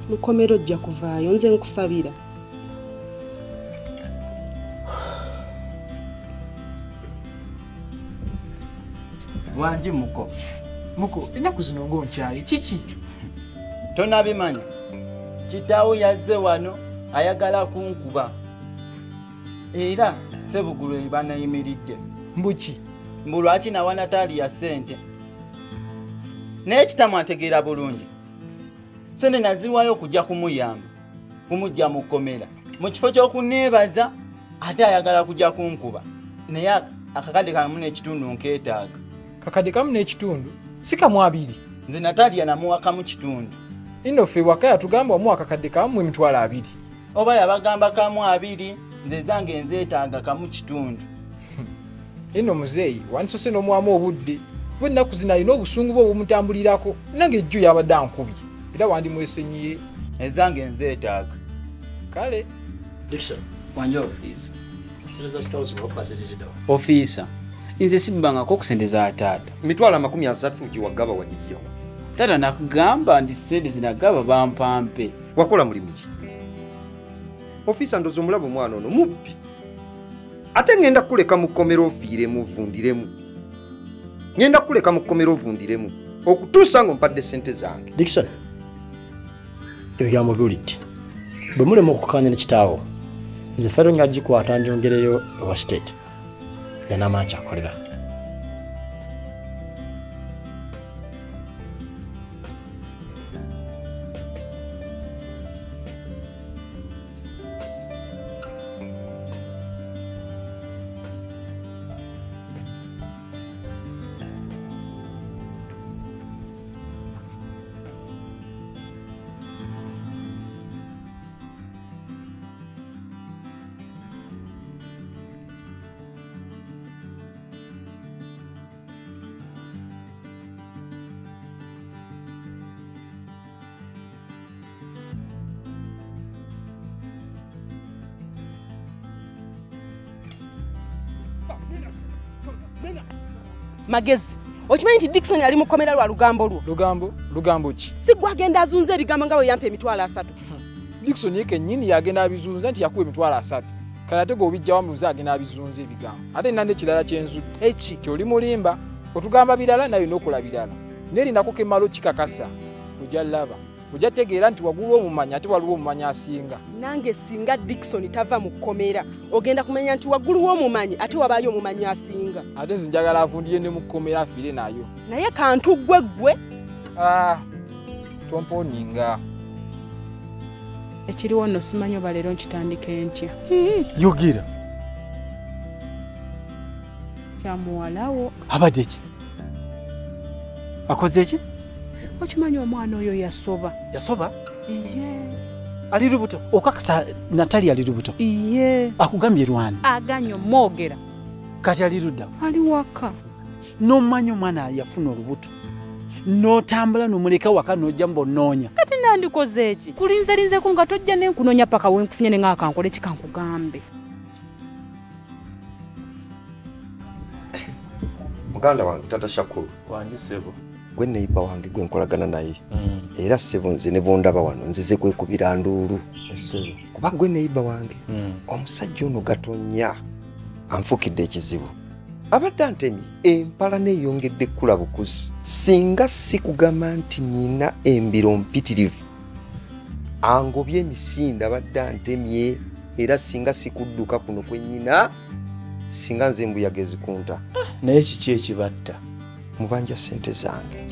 Mukomera ojja kuvaayo nze nkusabira. Wanje Muko. Muko, ennaku zino ng'onkyaye kiki? Tonabimanya. Kitaawo yazze wano ayagala kunkuba. Era Sebugulu banayimiridde. Mbuki? Mbu lwaki nawa Natali ya ssente. Naye kitamu ategeera bulungi. Sente naziwayo okujja kumuyamba. Kumujja mu kkomera. Mu kifo ky'okuneebaza ate ayagala kujja kunkuba. Naye akakadde kamu n'ekitundu nkeetaaga. Kakadde kamu n'ekitundu? Si kamu 2. Nze Natali namuwa kamu kitundu. Ino ffe waka yatugamba omuwa kakadde kamu emitwalo 2. Oba yabagamba kamu 2, nze zange nzeetaaga kamu kitundu. Ino muzeeyi wansose n'omwamu obudde. Bwe ennaku zino alina obusungu bwe obumutambulirako. Nange ejju yabadde ankubye. Era wandimwesenyiye. Ezange nzeetaaga. Kale. Dickson. Wanje ofiisa. Sireza kitalo zino okubazirizidawo. Ofiisa. Nze sibbangako okusente za taata. Mitwalo 30 giwagaba wagijjawo. Taata nakugamba nti sente zinagaba bampampe. Wakola mulimu ki? Ofisa ndozo mulabo mwana ono mubbi. Ate ngenda kuleka mu kkomera ofiire muvundiremu. Ngenda kuleka mu kkomera ovundiremu. Okutuusa ngo mpadde sente zange. Dickson. Ebigambo byulidde. Bwe mulema okukaanya ne kitaawo. Nze fero nga gikwata njongereyo ewa state. Yanamaacha akolera. Magezi. Okimanyi nti Dickson ali mu kkomera lwa lugambo lwo. Lugambo ki? Si gwagenda azunze ebigambo nga we yampa emitwalo 3. Dickson yeke nnyini yagenda abizunza nti yakuwa emitwalo 3. Kale ate g'obijjawo muze agenda abizunza ebigambo. Ate nina n'ekirala kyenzudde. Eki. Ti oli mulimba. Otugamba birala nayo n'okola birala. Nerinako kemalo kikakasa. Ojja laba. Ojja tegeera nti wagulu omumanya ate waliwo omumanya asinga. Nange singa Dickson tava mu kkomera ogenda kumenya nti waggulu w'omumanyi ate wabaayo omumanyi asinga. Ate nze njagala avundiye ne mu kkomera afiire nayo. Naye kantu ggwe Tomponinga. ekiriwo nno simanyi oba leero nkitandika entya. Yogira. Kyamuwalawo. Abadde ki? Akoze ki? Okimanyi omwana oyo yasoba. Yasoba? Iye. Ali lubuto. Okakasa Natalia ali lubuto. Iye. Akugambye Rwanda. Aganyo mwogera. Kati ali ludda. Ali waka. N'omanyi omwana yafuna olubuto. N'otambula n'omuleka waka n'ojja mbonoonya. Kati nandikoze eki? Kulinzelinzeko nga tojja n'enkunoonya paka wenkufunye ne ng'akankole kikankugambe. Muganda wange Tata Shakuru. Wange Ssebo. Gwe neiba wange gwe nkolagana naye. Era Ssebo nze ne bondaba wano nzize kwekubira nduulu. Ssebo. Kuba gwe neiba wange. Omusajja ono Gatonnya anfukidde ekizibu. Abadde antemye empala neeyongedde kkula bukuzi. Singa si kugamba nti nnyina embiro mpitirivu angobye emisinde abadde antemye, era singa si kudduka kuno kwe nnyina singa nze mbuyaga ezikunta. Naye kiki ekibatta? Mubanja ssente zange.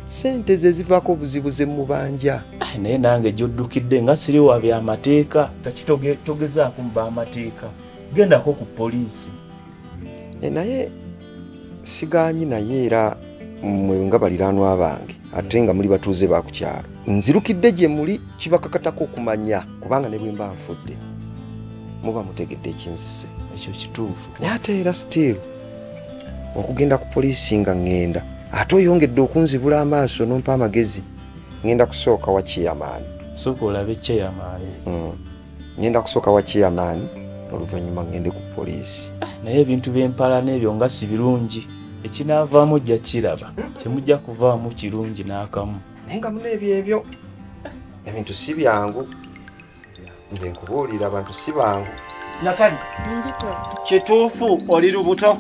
Ssente ze zivaako obuzibu ze mubanja. Naye nange gy'oddukidde nga siri wa by'amateeka. Takitogezaako mu b'amateeka. Gendako ku poliisi. Naye sigaanyi naye era mmwe nga baliraanwa bange ate nga muli batuuze ba ku kyalo. Nzirukidde gye muli kibakakatako okumanya kubanga ne bwe mba nfudde muba mutegedde ekinzise. Ekyo kituufu. Naye ate era still okugenda ku poliisi nga ŋŋenda ate oyongedde okunzibula amaaso n'ompa amagezi. Ŋŋenda kusooka wa chairman. Sooka olabe chairman. Ŋŋenda kusooka wa chairman oluvannyuma ŋŋende ku poliisi. Naye ebintu by'empala n'ebyo nga si birungi. Ekinaavaamu ojja kiraba. Temujja kuvaamu kirungi n'akamu. Naye nga muneebyo ebyo ebintu si byangu. Nze nkubuulira abantu si bangu. Natali. Kituufu oli lubuto.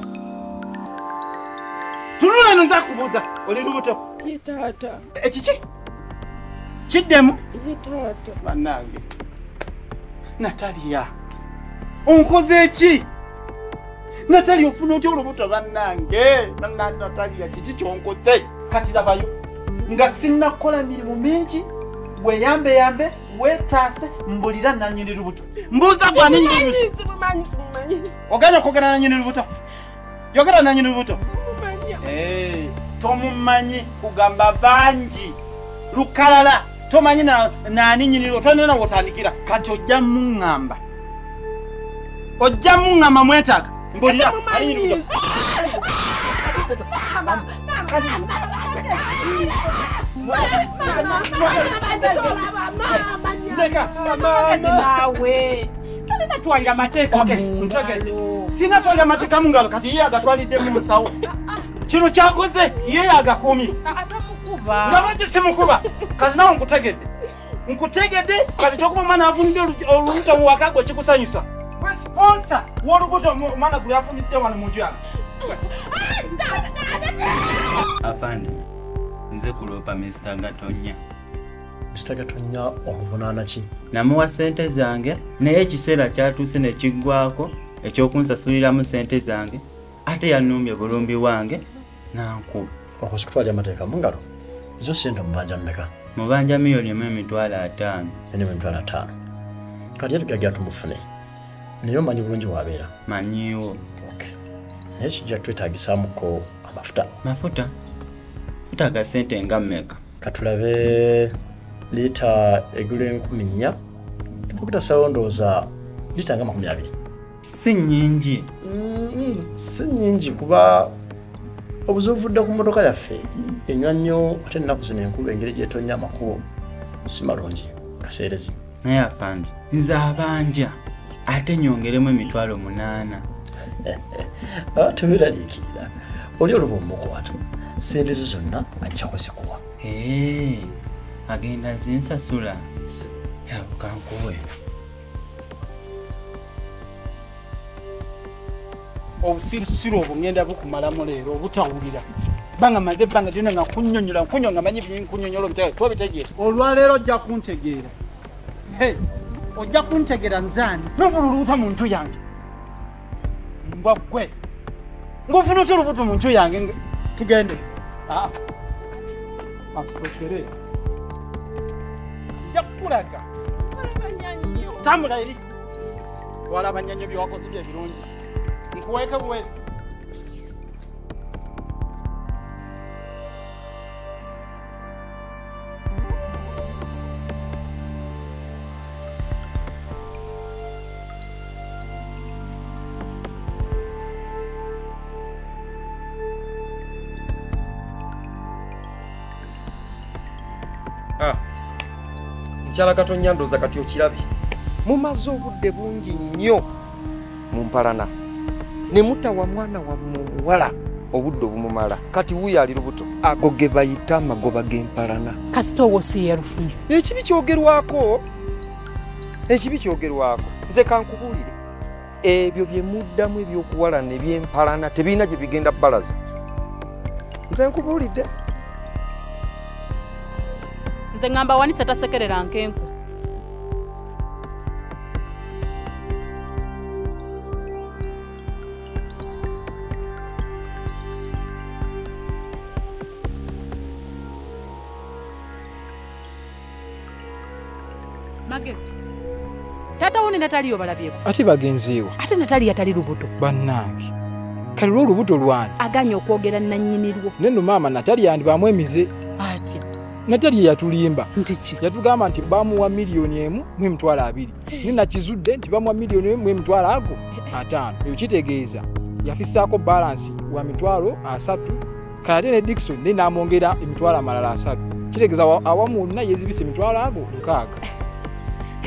Tunula eno nza kubuuza oli lubuto. Ye taata. Ekiki? Kiddemu? Ye taata. Bannange. Natalia. Onkoze eki? Natalia ofuna otya olubuto bannange? Natalia kiki kyonkoze? Kati labayo. Nga sinnakola mirimu mingi weyambe wetaase mbulira nanyini lubuto. Mbuuza gwani nyini. Simumanyi. Oganya kwogera nanyini lubuto? Yogera nanyini lubuto? Simumanyi. Tomumanyi kugamba bangi. Lukalala. Tomanyi nani nyini lubuto. Tonena wotandikira. Kati ojja muŋŋamba. Ojja muŋŋamba mwetaaga. Mbulira. Nanyini lubuto. Twalira mateeka singa twalira mateeka mu ngalo kati ye agatwalidde mu nsawo. Kino kyakoze ye agakumye nga lwaki simukuba. Kati nawe nkutegedde kati kyokuba omwana afunidde olubuto mu waka gwe kikusanyusa. Gwe sponsor w'olubuto omwana gwe yafunidde wano mu nju yange. Afande, nze kulopa Mr. Gatonnya. Mr. Gatonnya omuvunaana ki? Namuwa ssente zange naye ekiseera kyatuuse ne kiggwako ekyokunsasuliramu ssente zange ate yanuumye bulumbi wange nankuba. Okuzikutwalira amateeka mu ngalo? Zo ssente mubanja mmeka? Mubanja $1,500,000. $5,000. Kati tugagira tumufune. Naye omanyi bulungi wabeera? Manyiwo. Naye kijja twetaagisaamuko amafuta. Mafuta? Futa ga ssente nga mmeka? Katulabe lita egula 4,000. Tukutasawo ndowooza lita nga 20. Si nnyingi. Si nnyingi kuba obuzibu buvudde ku mmotoka yaffe enywa nnyo ate ennaku zino enkulu engeri gyetonya amakubo si malungi kaseerezi. Naye afande nze abanja ate nyongeremu $8,000. Teweeraliikirira oli oluba omukwata ssente zo zonna ajja kuzikuwa. Agenda zinsasula kankuwe. Obusirusiru obwo ngenda bukumalamu leero obutawulira. Banga maze banga dyonna nga nkunyonyola manyi binkunyonyola obutawulira twabitegeera. Olwaleero ojja kuntegeera. Ojja kuntegeera nzaani n'obululuuta mu nju yange. Mbwa gwe. Ngofuna otya olubuto mu nju yange tugende. Asokere. Jakulaga. tambula eri wala abanyannyo byewakoze bye birungi nkuweeke buwezi Nkyala Katonnya ndooza kati okirabye mumaze obudde bungi nnyo mu mpalana ne mutawa mwana wammwe omuwala obudde obumumala kati wuuyo ali lubuto ago ge bayita amagoba g'empalana kasita owo si yerufunye ekibi kyogerwako nze kankubuulire ebyo bye muddamu ebyokuwalana eby'empalana tebirina gye bigenda bbalaza nze nkubuulidde nze ngamba wanisa tasekerera nkenku magezi tata wone Nataliyo balabyeko ate bagenzeewa ate Nataliyo atali lubuto bannange kale lw'olubuto lwani aganya okwogera nannyinirwo neno maama Nataliyo andibaamu emize atya Nataliyo yatulimba ntiki yatugamba nti bamuwa $1,000,000 mu emitwalo 2 nina kizudde nti bamuwa $1,000,000 mu emitwalo 5 ekyo kitegeeza yafisaako balansi wa mitwalo 3 kale ne Dickson ne namwongera emitwalo amalala 3 kitegeeza awamu nina yezibisa emitwalo 6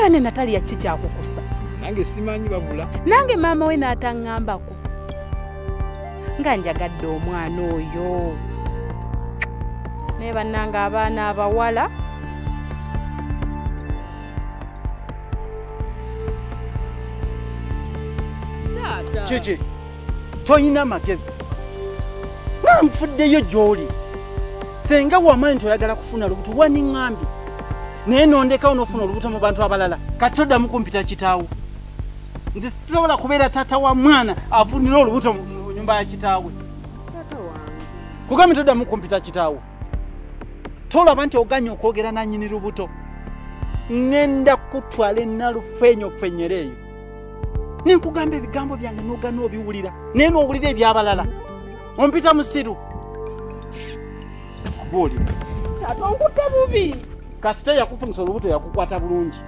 ane Nataliyo ki kyakukusa nange simanyi babula nange maama we n'ataŋŋambako nga njagadde omwana oyo ne bannange abaana abawala kiki toyina magezi nga nfuddeyo gy'oli senga wamanyi nti oyagala kufuna lubuto waniŋŋambye naye nondekawo n'ofuna olubuto mu bantu abalala kati toddamu kumpita kitaawo nze sisobola kubeera taata wa mwana afunira olubuto mu nyumba ya kitaawe kugambe toddamu kumpita kitaawo tolaba nti oganye okwogera nannyini lubuto ngenda kutwala ennalufenyofenyera eyo nenkugamba ebigambo byange n'ogana obiwulira naye n'owulira ebyabalala ompita musiru kubuulira ate onkutte bubi kasita yakufunisa olubuto yakukwata bulungi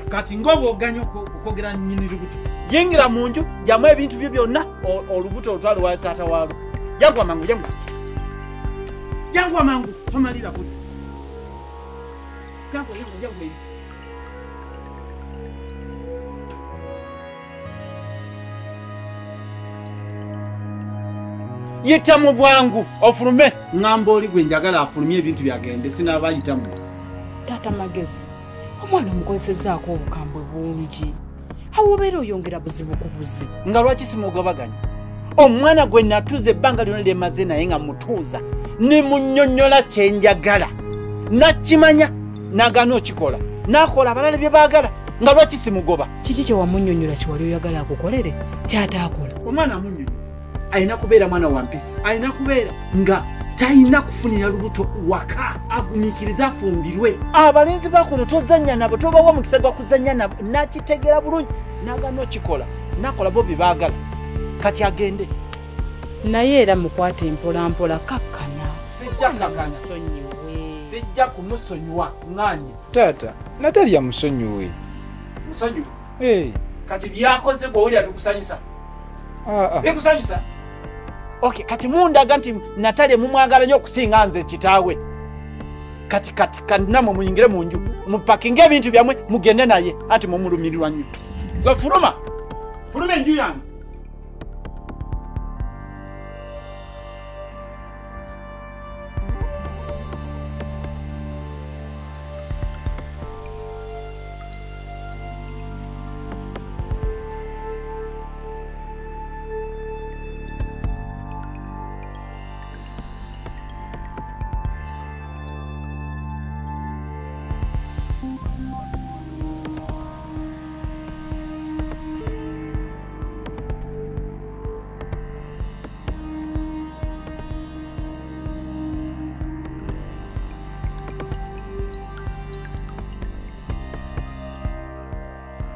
kati ngoba oganya okwogera nnyini lubuto yingira mu nju jamu ebintu byo byonna olubuto olutwale wa taata waalwo yangu amangu tomalira buli yangu yita mu bwangu ofulume ngamba oli gwe njagala afulumye ebintu byagende sinaba yitamu taata magezi omwana omukozesezaako obukambwe bungi awobeera oyongera buzibu ku buzibu nga lwaki simugabaganya omwana gwe natuuza ebbanga lyonna lyemaze naye nga mutuuza ne munnyonnyola kyenjagala nakimanya nagana okikola nakola abalala bye baagala nga lwaki simugoba kiki kyewamunnyonnyola kiwali oyagala akukolere kyataakola omwana amunnyonnyola alina kubeera mwana wa mpisa alina kubeera nga talina kufunira lubuto waka agumiikiriza afumbirwe abalenzi bakuno tozannya nabo tobawa mukisa gwa kuzannya nabo nakitegera bulungi nagana okikola nakola bo bye baagala kati agende naye era mukwate mpolampola kakkana sijja kumusonyiwa ng'anye taata Nataliyo musonyiwe musonyiwe kati byakoze bw'owulira bikusanyusa bikusanyusa okay kati mundaga nti Nataliyo mumwagala nnyo okusinga nze kitaawe kati namwe muyingire mu nju mupakinge ebintu byammwe mugende naye ati mumulumirirwa nnyo gwe fuluma enju yange.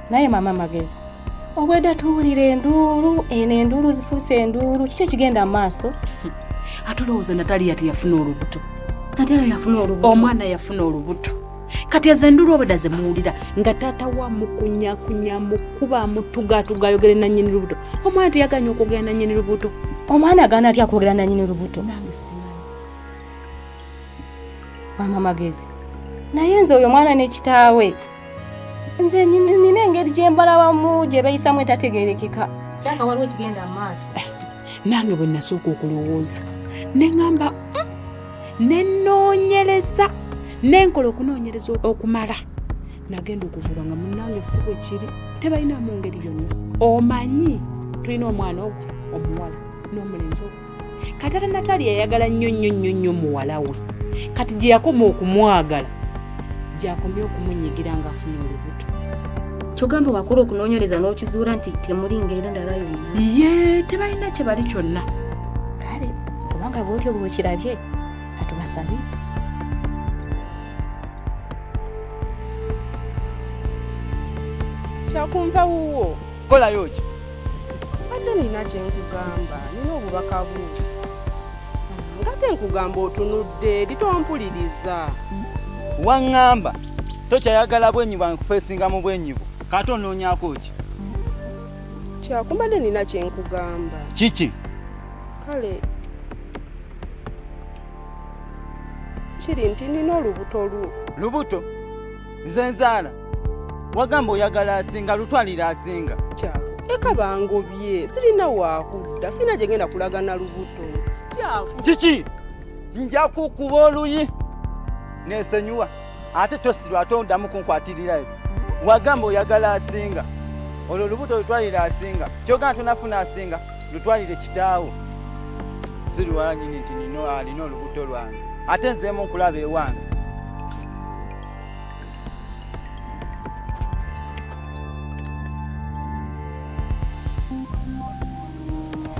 naye mama Magezi obwedda tuwulira enduulu eno enduulu zifuuse enduulu kiki ekigenda mu maaso atolowooza Natalia teyafuna olubuto omwana yafuna olubuto kati ezo enduulu obwedda zemuwulira nga taata wa mukunyakunya mukuba mutugatuga ayogere nannyini lubuto omwana teyaganya okwogera nannyini lubuto omwana agaana atya kwogera nannyini lubuto nange simanyi mama Magezi naye nze oyo mwana n'ekitaawe nze nina engeri gye mbalabamu gye bayisamu etategeerekeka kyanga waliwo ekigenda mu maaso nange bwe nasooka okulowooza ne ŋŋamba nenoonyereza nenkola okunoonyereza okumala nagenda okuzuula nga munnange si bwe kiri tebalinamu ngeri yonna omanyi tulina omwana ogwo omuwala n'omulenzi ogwo kati ate Natalia yayagala nnyo muwala we kati gye yakoma okumwagala gyakomye okumunyigira nga afuna olubuto kyogamba wakola okunoonyereza n'okizuula nti temulinga era ndala yonna ye tebalina kye bali kyonna kale kubanga bwotyo bwekirabye katubasabye kyakumva wuwo kolayo ki adde nina kye nkugamba nina obubaka bwo nga te nkugamba otunudde litompuliriza waŋŋamba tokyayagala bwenyi bwange kufeesinga mu bwenyibu kati onoonyako ki kyakumbadde nina kye nkugamba kiki kale kiri nti nina olubuto lwo lubuto nze nzaala wagamba oyagala asinga lutwalira asinga kyako eka bangobye sirina waakudda sirina gye ngenda kulagana lubuto kyako kiki nja kukuba oluyi neesenyuwa ate tosirwa ate ondamu kunkwatirira ebyo wagamba oyagala asinga olwo lubuto lutwalira asinga kyogamba tonafuna asinga lutwalire kitaawo siriwala nyini nti nino alina olubuto lwange ate nzeemu nkulaba ewange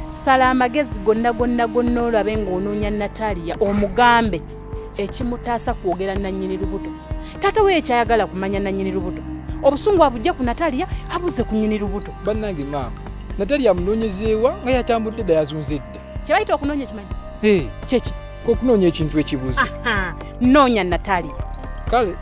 sala amagezi gonna olabe ng'onoonya Natalia omugambe ekimutaasa kwogera nannyini lubuto taata we ekyayagala kumanya nannyini lubuto obusungu abujja ku Natalia abuze ku nnyini lubuto bannange maama Natalia amunoonyezeewa nga yatambudde dda yazunze dda kye bayita okunoonya ekimanyi kyeki k'okunoonya ekintu ekibuze noonya Natalia kale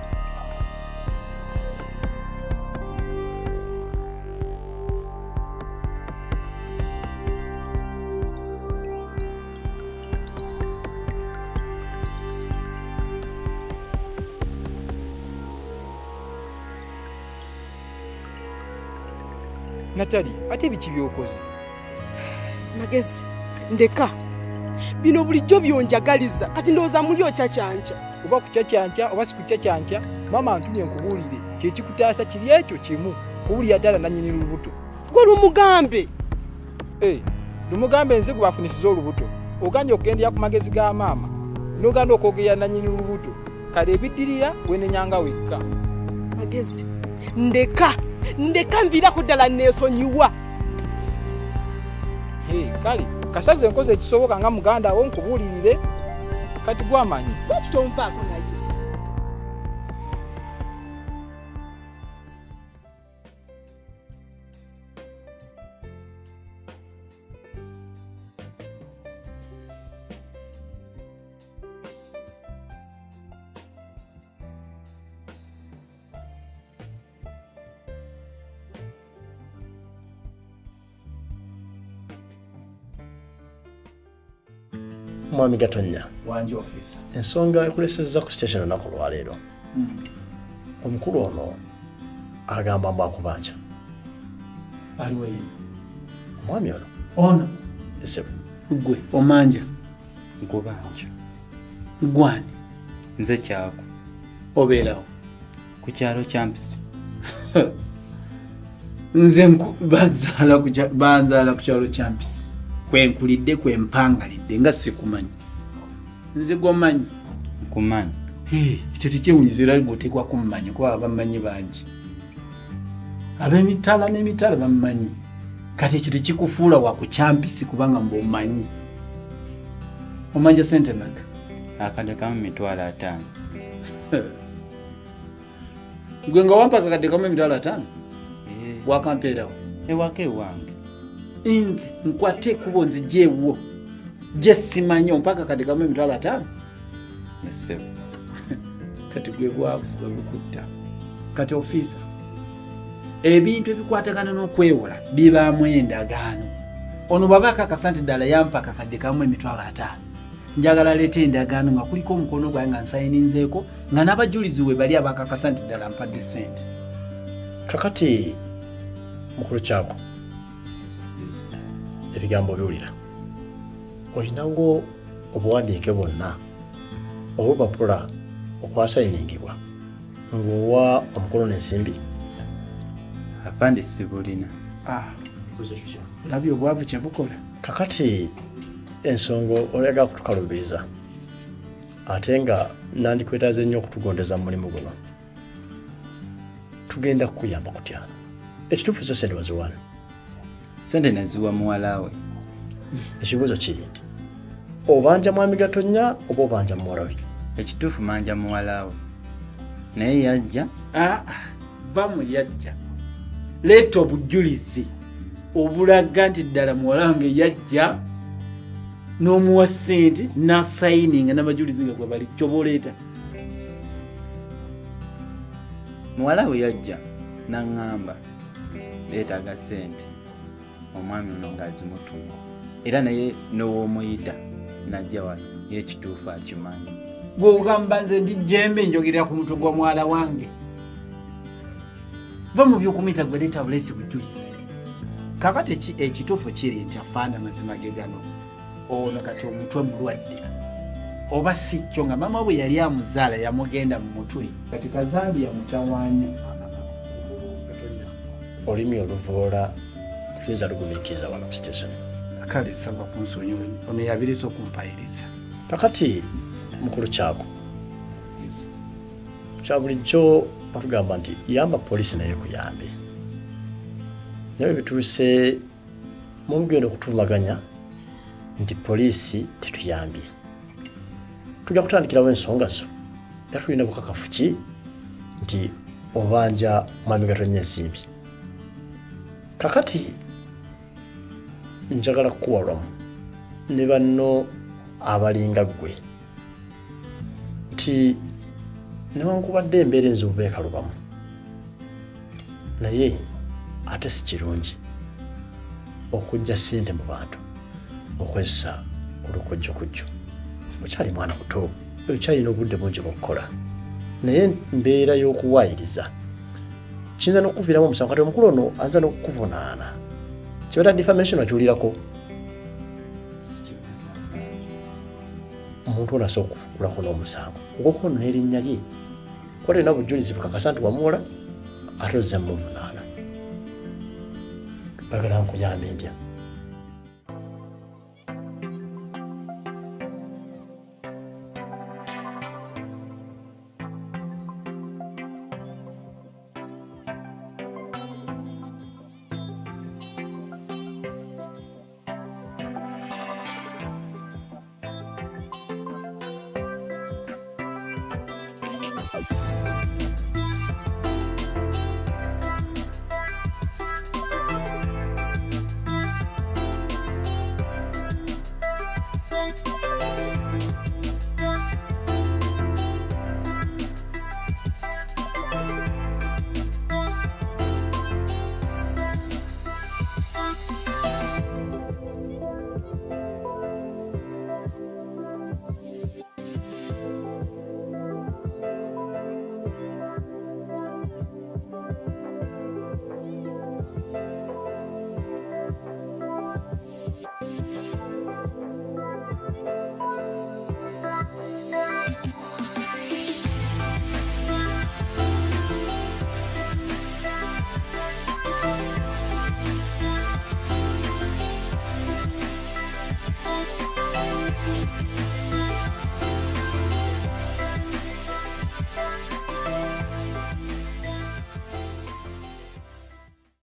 Natalia ate biki byokoze Magezi ndeka bino bulijjo byonjagaliza kati ndowooza muli okyakyanca oba kukyakyanca oba sikukyakyanca maama antumye nkubuulire kyekikutaasa kiri ekyo kimu kuwulira ddala nannyini lubuto gwe lumugambe lumugambe nze gwe bafunisiza olubuto oganja okugendera ku magezi ga maama n'oganda okwogera nannyini lubuto kale ebiddirira wenenyanga wekka Magezi ndeka nviirako ddala neesonyiwa kale kasaze nkoze ekisoboka nga muganda wo nkubuulirire kati gwamanyi lwaki tonvaako naye mwami Gatonnya wanje officer ensonga ekulesezza ku station olunaku lwaleero omukulu ono agamba mbu akubanja aliwo ye omwami ono ono esebo gwe omanja nkubanja gwani nze kyako obeerawo ku kyalo kyampisi nze banzaala ku kyalo kyampisi kwenkulidde kwempangalidde nga sikumanyi nze gomanyi nkumanyi ekyo tekyewunyiza era gwotekwa kumumanyi kuba abamanyi bangi ab'emitala n'emitala bamumanyi kati ekyo tekikufuula wa ku kyampisi kubanga mbuomanyi omanja sente meka akadde kamu 5,000 gwe nga wampa akakadde kamu 5,000 wakampeerawo ewaka ewange nze nkwate ekubo nzijeewo gye simanyi ompaka akadde kamu 5,000 esebo kati gwe bwavu bwe bukutta kati ofiisa ebintu ebikwatagana n'okwewola bibaamu endagaano ono bwaba akakasa nti ddala yampa akakadde kamu 5,000 njagala leeta endagaano nga kuliko omukono gwange nga nsayininzeeko nga n'abajulizi we bali abakakasa nti ddala mpadde sente kakati mukulu kyako ebigambo biwulira olinawo obuwandiike bwonna obupapula okwasayiningibwa ng'owa omukulu n'ensimbi apande sibulina olabye obwavu kyebukola kakati ensonga olaga kutukalubiriza ate nga nandikwetaaze nnyo okutugondeza mu mulimu guno tugenda kukuyamba kutya ekituufu zo sente waziwana sente naziwa muwalawe ekibuuzo kiri nti obanja mwami Gatonnya oba obanja muwala we ekituufu manja muwalawe naye yajja vamu yajja leeta obujulizi obulaga nti ddala muwala wange yajja n'omuwa sente n'asayininga n'abajulizi nga gwe bali kyoboleeta muwalawe yajja n'aŋŋamba leetaaga sente omwami ono ng'azimutuma era naye n'owoomuyita najja wano ye ekituufu akimanyi gwe ogamba nze ndi jjembe njogerera ku mutwe gwa mwala wange va mu byokumuyita gwe leeta buleesi bujulizi kakati ekituufu kiri nti afaana mazima ge gano ono kati omutwe mulwadde oba si kyo nga maama bwe yali amuzaala yamugenda mu mutwe kati kazambi yamutawaanya olimi oluvoola tuyinza lugumiikiriza wano ku station kale saba kunsonyiwa ono yabiresa okumpayiriza kakati mukulu kyako kya bulijjo batugamba nti yamba poliisi naye kuyambe naye bituuse mumugenda okutuvumaganya nti poliisi tetuyambye tujja kutandikirawo ensonga zo era tulina bukakafu ki nti obanja mwami Gatonnya ensimbi kakati njagala kukuwalwamu ne banno abalinga ggwe nti newankubadde embeera enzibu beekalubamu naye ate si kirungi okujja ssente mu bantu okozesa olukojjokojjo okyali mwana muto okyalina obudde bungi bw'okukola naye mbeera y'okuwaayiriza kiyinza n'okukuviiramu omusango kati omukulu ono ayinza n'okukuvunaana kibeera defamation akiwulirako omuntu ono asobola okufukulako n'omusango ogwokuba ono n'erinnya lye kuba talina bujulizi bukakasa nti wamuwola ate ozza mumuvunaana bagala nkuyambe ntya